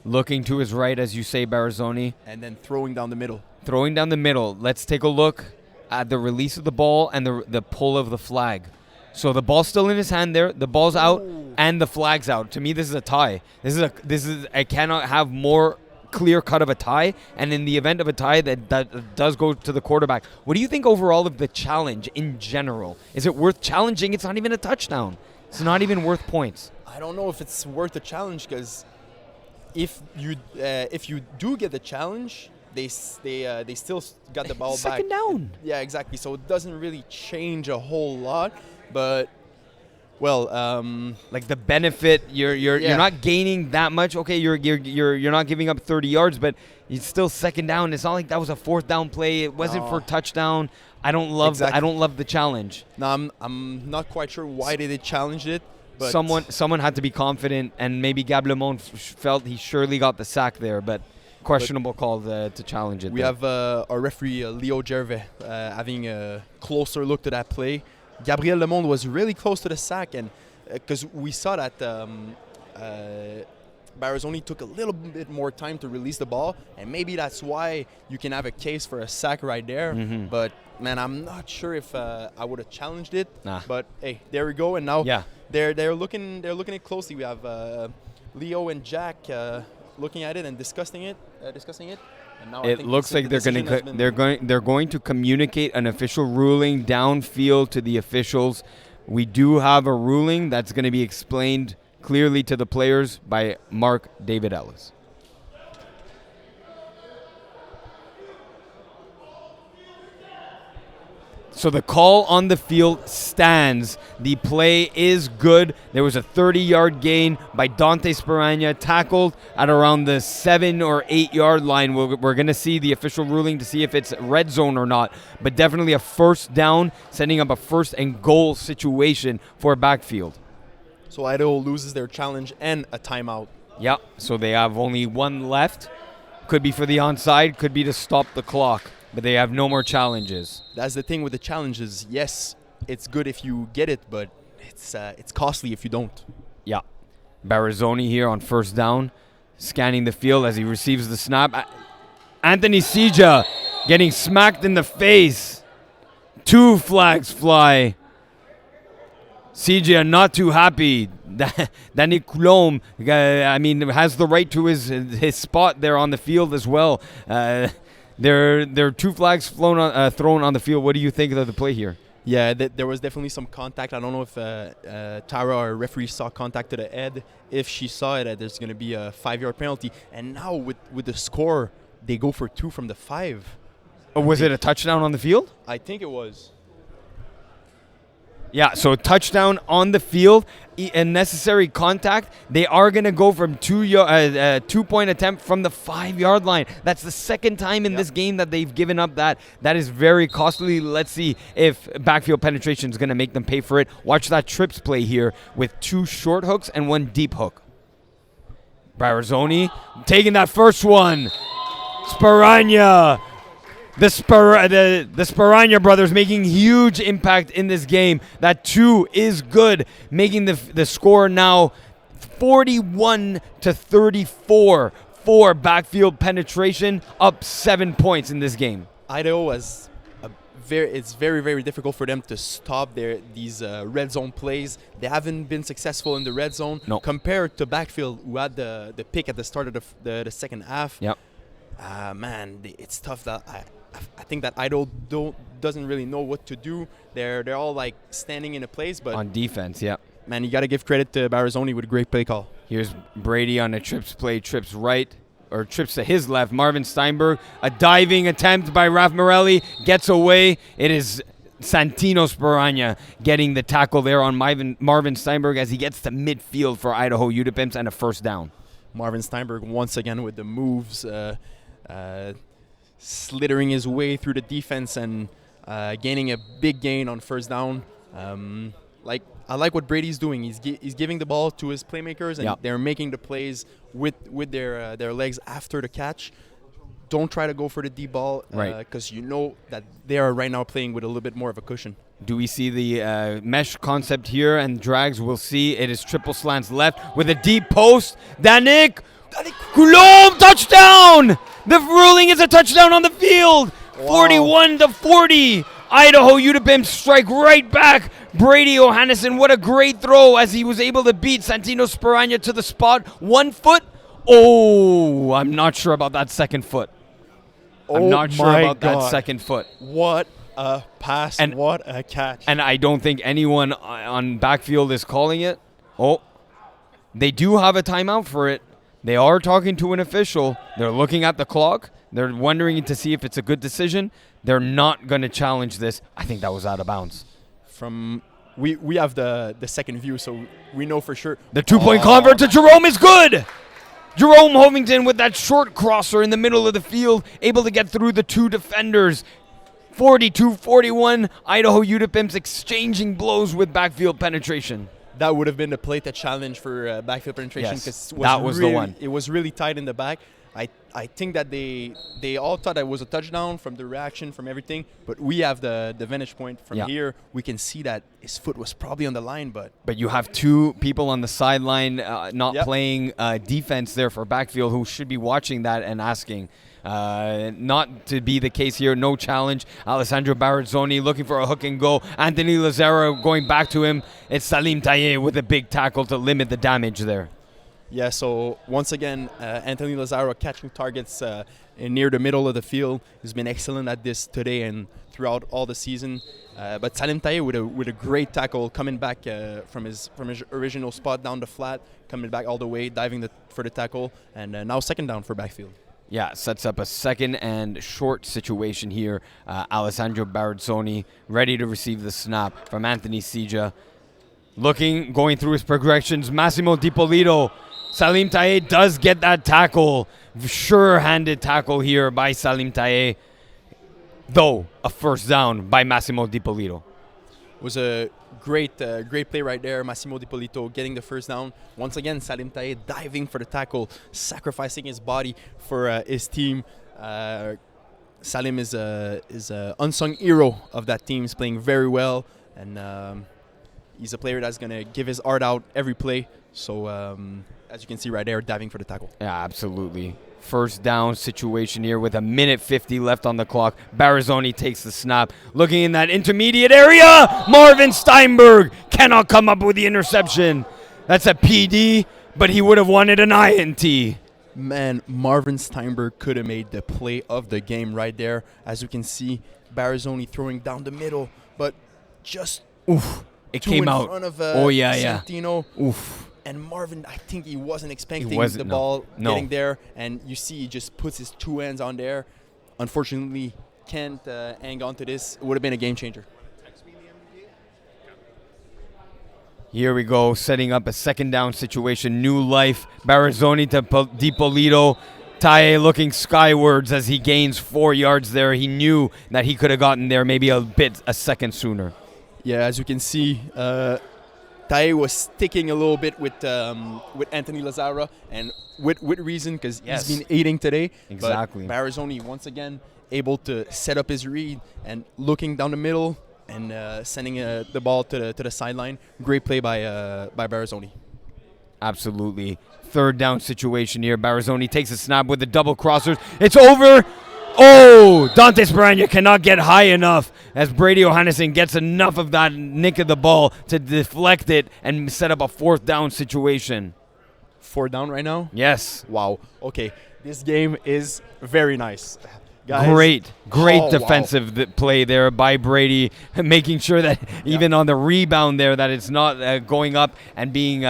Looking to his right, as you say, Barazoni. And then throwing down the middle. Throwing down the middle. Let's take a look at the release of the ball and the pull of the flag. So the ball's still in his hand there. The ball's out and the flag's out. To me, this is a tie. I cannot have more clear cut of a tie, and in the event of a tie, that does go to the quarterback. What do you think overall of the challenge in general? Is it worth challenging? It's not even a touchdown. It's not even worth points. I don't know if it's worth the challenge, because if you do get the challenge, they still got the ball back. Second down. Yeah, exactly. So it doesn't really change a whole lot, but well, like the benefit, you're not gaining that much. Okay, you're not giving up 30 yards, but it's still second down. It's not like that was a 4th down play. It wasn't for touchdown. I don't love the challenge. No, I'm not quite sure why they challenged it. But someone had to be confident, and maybe Gab Lemon felt he surely got the sack there, but questionable call to challenge it. We have our referee Leo Gervais having a closer look to that play. Gabriel Lemonde was really close to the sack, and because we saw that Barazoni took a little bit more time to release the ball, and maybe that's why you can have a case for a sack right there. But man, I'm not sure if I would have challenged it. Nah. But hey, there we go. And now Yeah. they're looking it closely. We have Leo and Jack looking at it and discussing it. And now I It think looks like the decision has been- they're going to communicate an official ruling downfield to the officials. We do have a ruling that's going to be explained clearly to the players by Mark David Ellis. So the call on the field stands. The play is good. There was a 30-yard gain by Dante Sparagna, tackled at around the 7 or 8 yard line. We're going to see the official ruling to see if it's red zone or not, but definitely a first down, setting up a first and goal situation for Backfield. So Idaho loses their challenge and a timeout. Yeah, so they have only one left. Could be for the onside, could be to stop the clock, but they have no more challenges. That's the thing with the challenges. Yes, it's good if you get it, but it's costly if you don't. Yeah. Barazoni here on first down, scanning the field as he receives the snap. Anthony Sija getting smacked in the face. 2 flags fly. Sija not too happy. Danny Coulombe, has the right to his spot there on the field as well. There are 2 flags thrown on the field. What do you think of the play here? Yeah, there was definitely some contact. I don't know if Tara, our referee, saw contact to the head. If she saw it, there's going to be a 5-yard penalty. And now with the score, they go for 2 from the 5. Oh, was it a touchdown on the field? I think it was. Yeah, so touchdown on the field, and necessary contact. They are going to go from 2-point attempt from the 5-yard line. That's the second time in this game that they've given up that. That is very costly. Let's see if backfield penetration is going to make them pay for it. Watch that trips play here with 2 short hooks and 1 deep hook. Barazoni taking that first one. Sparagna. The Sparagna brothers making huge impact in this game. That 2 is good, making the score now 41-34 for backfield penetration, up 7 points in this game. Idaho has it's very, very difficult for them to stop these red zone plays. They haven't been successful in the red zone compared to Backfield, who had the pick at the start of the second half. Yep. Man, it's tough. I think that Idaho doesn't really know what to do. They're all like standing in a place, but on defense, yeah. Man, you got to give credit to Barazoni with a great play call. Here's Brady on a trips play, trips right, or trips to his left. Marvin Steinberg, a diving attempt by Raf Morelli, gets away. It is Santino Sparagna getting the tackle there on Marvin Steinberg as he gets to midfield for Idaho Udampimps and a first down. Marvin Steinberg once again with the moves, slithering his way through the defense and gaining a big gain on first down. I like what Brady's doing. He's giving the ball to his playmakers, and they're making the plays with their legs after the catch. Don't try to go for the deep ball, because you know that they are right now playing with a little bit more of a cushion. Do we see the mesh concept here and drags? We'll see. It is triple slants left with a deep post. Danik Coulombe, touchdown! The ruling is a touchdown on the field. Wow. 41-40. Idaho Udampimps strike right back. Brady Johannesson, what a great throw as he was able to beat Santino Sparagna to the spot. 1 foot. Oh, I'm not sure about that second foot. I'm not sure about that second foot. What a pass and what a catch. And I don't think anyone on Backfield is calling it. Oh, they do have a timeout for it. They are talking to an official. They're looking at the clock. They're wondering to see if it's a good decision. They're not going to challenge this. I think that was out of bounds. We have the second view, so we know for sure. The 2-point convert to Jerome is good. Jerome Hovington with that short crosser in the middle of the field, able to get through the 2 defenders. 42-41, Idaho Udampimps exchanging blows with backfield penetration. That would have been the play to challenge for backfield penetration, because that was the one. It was really tight in the back. I I think that they all thought that it was a touchdown from the reaction, from everything. But we have the vantage point from here. We can see that his foot was probably on the line, but you have two people on the sideline not playing defense there for Backfield who should be watching that and asking. Not to be the case here. No challenge. Alessandro Barazzoni looking for a hook and go. Anthony Lazaro going back to him. It's Salim Taye with a big tackle to limit the damage there. Yeah, so once again, Anthony Lazaro catching targets near the middle of the field. He's been excellent at this today and throughout all the season. But Salim Taye with a great tackle, coming back from his original spot down the flat, coming back all the way, diving for the tackle, and now second down for Backfield. Yeah, sets up a second and short situation here. Alessandro Barazzoni ready to receive the snap from Anthony Sija. Going through his progressions, Massimo DiPolito. Salim Taye does get that tackle. Sure-handed tackle here by Salim Taye. Though, a first down by Massimo DiPolito. It was a great play right there. Massimo DiPolito getting the first down. Once again, Salim Taye diving for the tackle, sacrificing his body for his team. Salim is a unsung hero of that team. He's playing very well, and he's a player that's going to give his heart out every play. So, as you can see right there, diving for the tackle. Yeah, absolutely. First down situation here with 1:50 left on the clock. Barazzoni takes the snap. Looking in that intermediate area. Marvin Steinberg cannot come up with the interception. That's a PD, but he would have wanted an INT. Man, Marvin Steinberg could have made the play of the game right there. As you can see, Barazzoni throwing down the middle, but just it came out. Front of, Santino. Oof. And Marvin, I think he wasn't expecting the ball getting there. And you see he just puts his two hands on there. Unfortunately, can't hang on to this. It would have been a game changer. Here we go, setting up a second down situation. New life. Barazzoni to DiPolito. Taye looking skywards as he gains 4 yards there. He knew that he could have gotten there maybe a second sooner. Yeah, as you can see, Taye was sticking a little bit with Anthony Lazaro, and with reason, because he's been eating today. Exactly. But Barazzoni, once again, able to set up his read and looking down the middle and sending the ball to the sideline. Great play by Barazzoni. Absolutely. Third down situation here. Barazzoni takes a snap with the double crossers. It's over. Oh, Dante Speragna cannot get high enough as Brady Johannesson gets enough of that nick of the ball to deflect it and set up a fourth down situation. 4 down right now? Yes. Wow. Okay. This game is very nice. Guys. Great defensive play there by Brady, making sure that even on the rebound there that it's not going up and being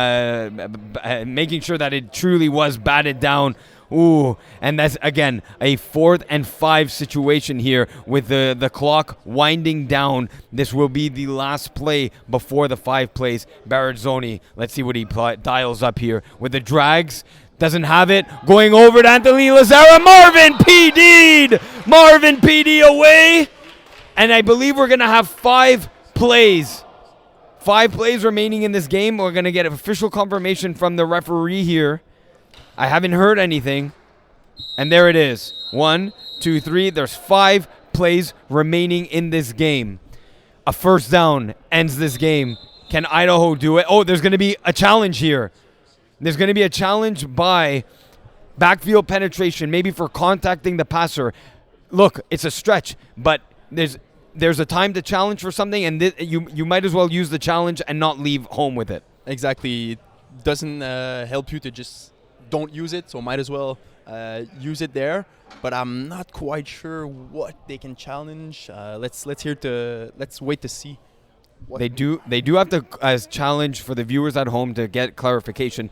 making sure that it truly was batted down. Ooh, and that's, again, a 4th and 5 situation here with the clock winding down. This will be the last play before the 5 plays. Barazzoni, let's see what he dials up here with the drags. Doesn't have it. Going over to Anthony Lazaro. Marvin PD'd! Marvin PD away. And I believe we're going to have 5 plays. 5 plays remaining in this game. We're going to get official confirmation from the referee here. I haven't heard anything. And there it is. 1, 2, 3. There's 5 plays remaining in this game. A first down ends this game. Can Idaho do it? Oh, there's going to be a challenge here. There's going to be a challenge by backfield penetration, maybe for contacting the passer. Look, it's a stretch, but there's a time to challenge for something, and you might as well use the challenge and not leave home with it. Exactly. It doesn't help you to just don't use it, so might as well use it there. But I'm not quite sure what they can challenge. Let's wait to see. They do have to, as challenge for the viewers at home to get clarification,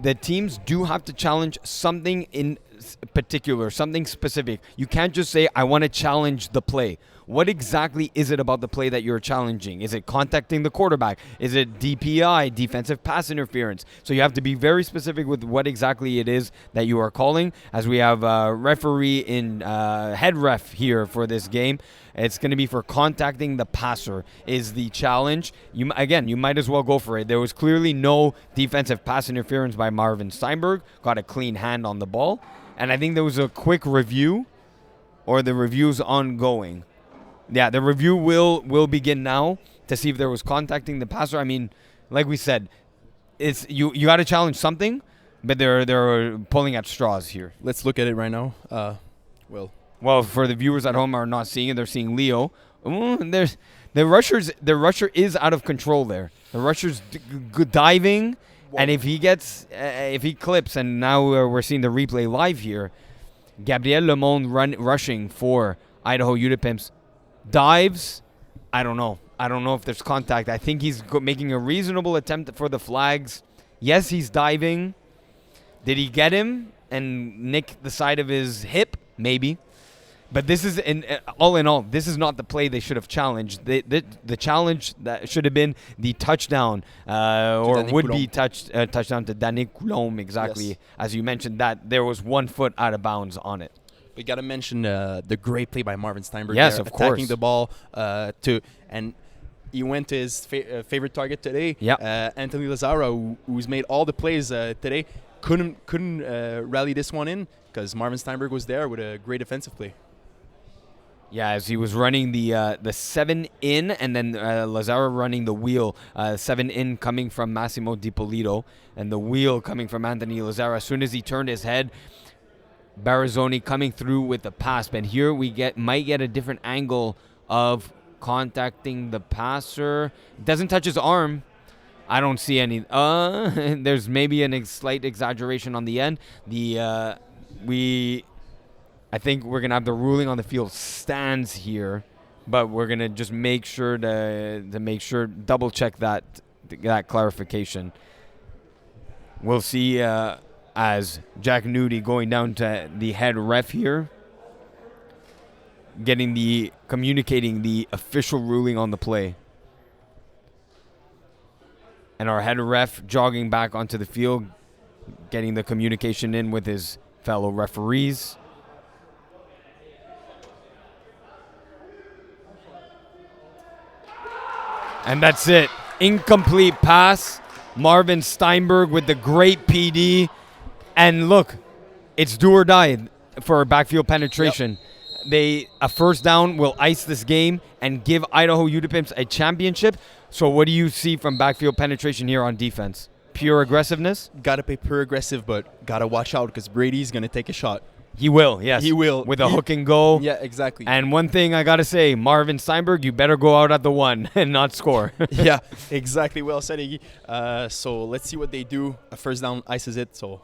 the teams do have to challenge something in particular, something specific. You can't just say, I want to challenge the play. What exactly is it about the play that you're challenging? Is it contacting the quarterback? Is it DPI, defensive pass interference? So you have to be very specific with what exactly it is that you are calling. As we have a referee in head ref here for this game, it's going to be for contacting the passer is the challenge. You might as well go for it. There was clearly no defensive pass interference by Marvin Steinberg. Got a clean hand on the ball. and I think there was a quick review, or the review's ongoing. Yeah, the review will begin now to see if there was contacting the passer. I mean, like we said, it's you got to challenge something, but they're pulling at straws here. Let's look at it right now. Well, for the viewers at home are not seeing it, they're seeing Leo. There's the rusher is out of control there. The rusher's diving, and if he clips, and now we're seeing the replay live here. Gabriel Lemond rushing for Idaho Udampimps, dives. I don't know if there's contact. I think he's making a reasonable attempt for the flags. Yes, he's diving. Did he get him and nick the side of his hip? Maybe. But this is, all in all, this is not the play they should have challenged. The challenge that should have been the touchdown, or would-be touchdown to Danny Coulombe, exactly, yes. As you mentioned, that there was 1 foot out of bounds on it. We got to mention the great play by Marvin Steinberg. Yes, there, of attacking course. the ball and he went to his favorite target today. Yeah. Anthony Lazaro, who's made all the plays today, couldn't rally this one in because Marvin Steinberg was there with a great defensive play. Yeah, as he was running the 7 in, and then Lazaro running the wheel. 7 in coming from Massimo DiPolito, and the wheel coming from Anthony Lazaro. As soon as he turned his head, Barazzoni coming through with the pass. But here we might get a different angle of contacting the passer. Doesn't touch his arm. I don't see any. There's maybe a slight exaggeration on the end. I think we're going to have the ruling on the field stands here, but we're going to just make sure double check that clarification. We'll see as Jack Nudie going down to the head ref here, communicating the official ruling on the play. And our head ref jogging back onto the field, getting the communication in with his fellow referees. And that's it. Incomplete pass. Marvin Steinberg with the great PD. And look, it's do or die for backfield penetration. Yep. A first down will ice this game and give Idaho Udampimps a championship. So what do you see from backfield penetration here on defense? Pure aggressiveness? Got to be pure aggressive, but got to watch out because Brady's going to take a shot. He will, yes. He will. With a hook and go. Yeah, exactly. And one thing I got to say, Marvin Steinberg, you better go out at the 1 and not score. Yeah, exactly. Well said, Iggy. So let's see what they do. A first down ices it. So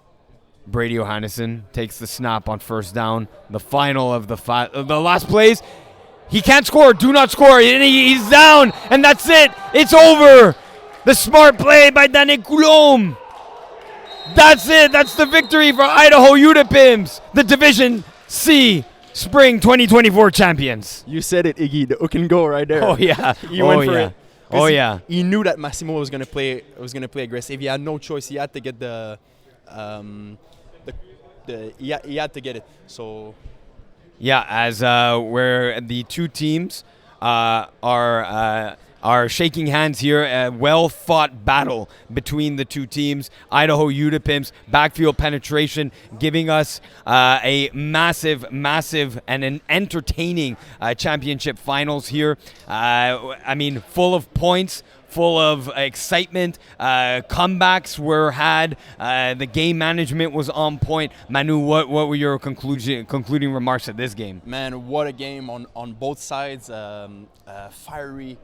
Brady Johannesson takes the snap on first down. The final of the last plays. He can't score. Do not score. He's down. And that's it. It's over. The smart play by Danny Coulombe. That's it. That's the victory for Idaho Udampimps, the Division C Spring 2024 champions. You said it, Iggy. The hook and go right there. Oh yeah. He went for it. Oh yeah. He knew that Massimo was gonna play aggressive. He had no choice. He had to get he had to get it. So yeah, as where the two teams are shaking hands here. A well-fought battle between the two teams. Idaho Udampimps, backfield penetration, giving us a massive, and an entertaining championship finals here. I mean, full of points, full of excitement. Comebacks were had. The game management was on point. Manu, what were your concluding remarks at this game? Man, what a game on both sides. Fiery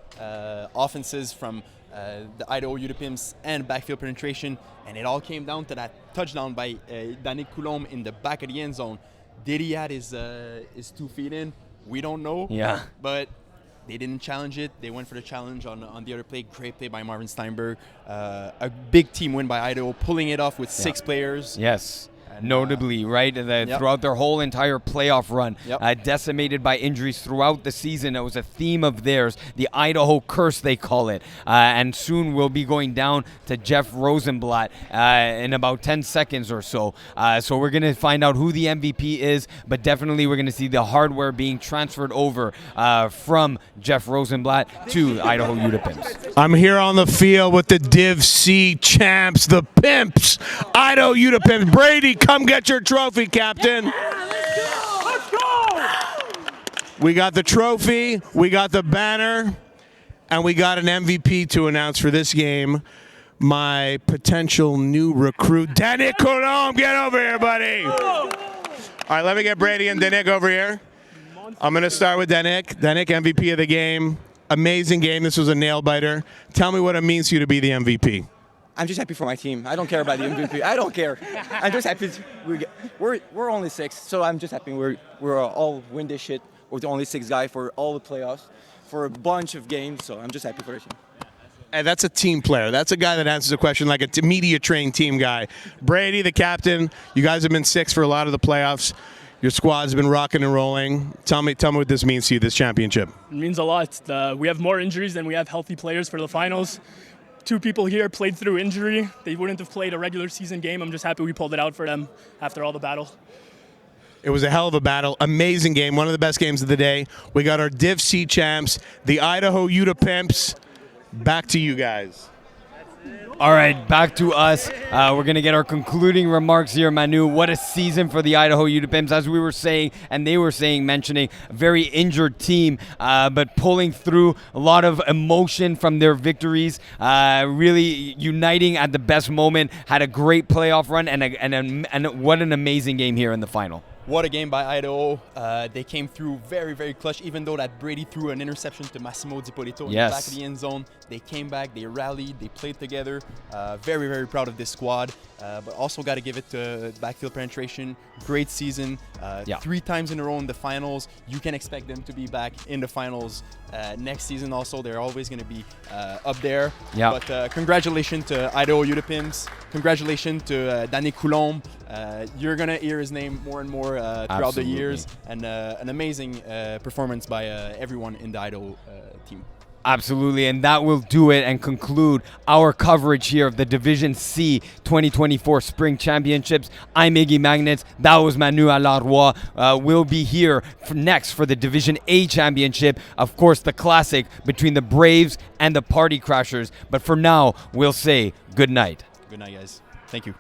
offenses from the Idaho Udampimps and backfield penetration, and it all came down to that touchdown by Danny Coulombe in the back of the end zone. Did he had his 2 feet in? We don't know. Yeah. But they didn't challenge it. They went for the challenge on the other play. Great play by Marvin Steinberg. A big team win by Idaho, pulling it off with 6 players. Yes. And, notably, right? Throughout their whole entire playoff run, decimated by injuries throughout the season. It was a theme of theirs, the Idaho curse, they call it. And soon we'll be going down to Jeff Rosenblatt in about 10 seconds or so. So we're going to find out who the MVP is, but definitely we're going to see the hardware being transferred over from Jeff Rosenblatt to Idaho Udampimps. I'm here on the field with the Div C champs, the Pimps, Idaho Udampimps. Brady, Come get your trophy, Captain. Let's go! We got the trophy, we got the banner, and we got an MVP to announce for this game. My potential new recruit, Danick Coulombe. Get over here, buddy. All right, let me get Brady and Danick over here. I'm going to start with Danick. Danick, MVP of the game. Amazing game. This was a nail-biter. Tell me what it means to you to be the MVP. I'm just happy for my team. I don't care about the MVP. I don't care. I'm just happy. We're only 6, so I'm just happy we're all win this shit. We're the only 6 guy for all the playoffs, for a bunch of games. So I'm just happy for the team. And that's a team player. That's a guy that answers a question like a media-trained team guy. Brady, the captain. You guys have been 6 for a lot of the playoffs. Your squad's been rocking and rolling. Tell me what this means to you, this championship. It means a lot. We have more injuries than we have healthy players for the finals. 2 people here played through injury. They wouldn't have played a regular season game. I'm just happy we pulled it out for them after all the battle. It was a hell of a battle. Amazing game. One of the best games of the day. We got our Div C champs, the Idaho Udampimps. Back to you guys. All right, back to us. We're going to get our concluding remarks here, Manu. What a season for the Idaho Udampimps, as we were saying, and they were saying, mentioning, a very injured team, but pulling through a lot of emotion from their victories, really uniting at the best moment, had a great playoff run, and what an amazing game here in the final. What a game by Idaho. They came through very, very clutch, even though that Brady threw an interception to Massimo Di Polito in the back of the end zone. They came back, they rallied, they played together. Very, very proud of this squad. But also got to give it to backfield penetration. Great season. 3 times in a row in the finals. You can expect them to be back in the finals next season also. They're always going to be up there. But congratulations to Idaho Udampimps. Congratulations to Danick Coulombe. You're going to hear his name more and more throughout the years. And an amazing performance by everyone in the Idaho team. Absolutely, and that will do it and conclude our coverage here of the Division C 2024 Spring Championships. I'm Iggy Magnets. That was Manu Alaroy. We'll be here next for the Division A Championship. Of course, the classic between the Braves and the Party Crashers. But for now, we'll say good night. Good night, guys. Thank you.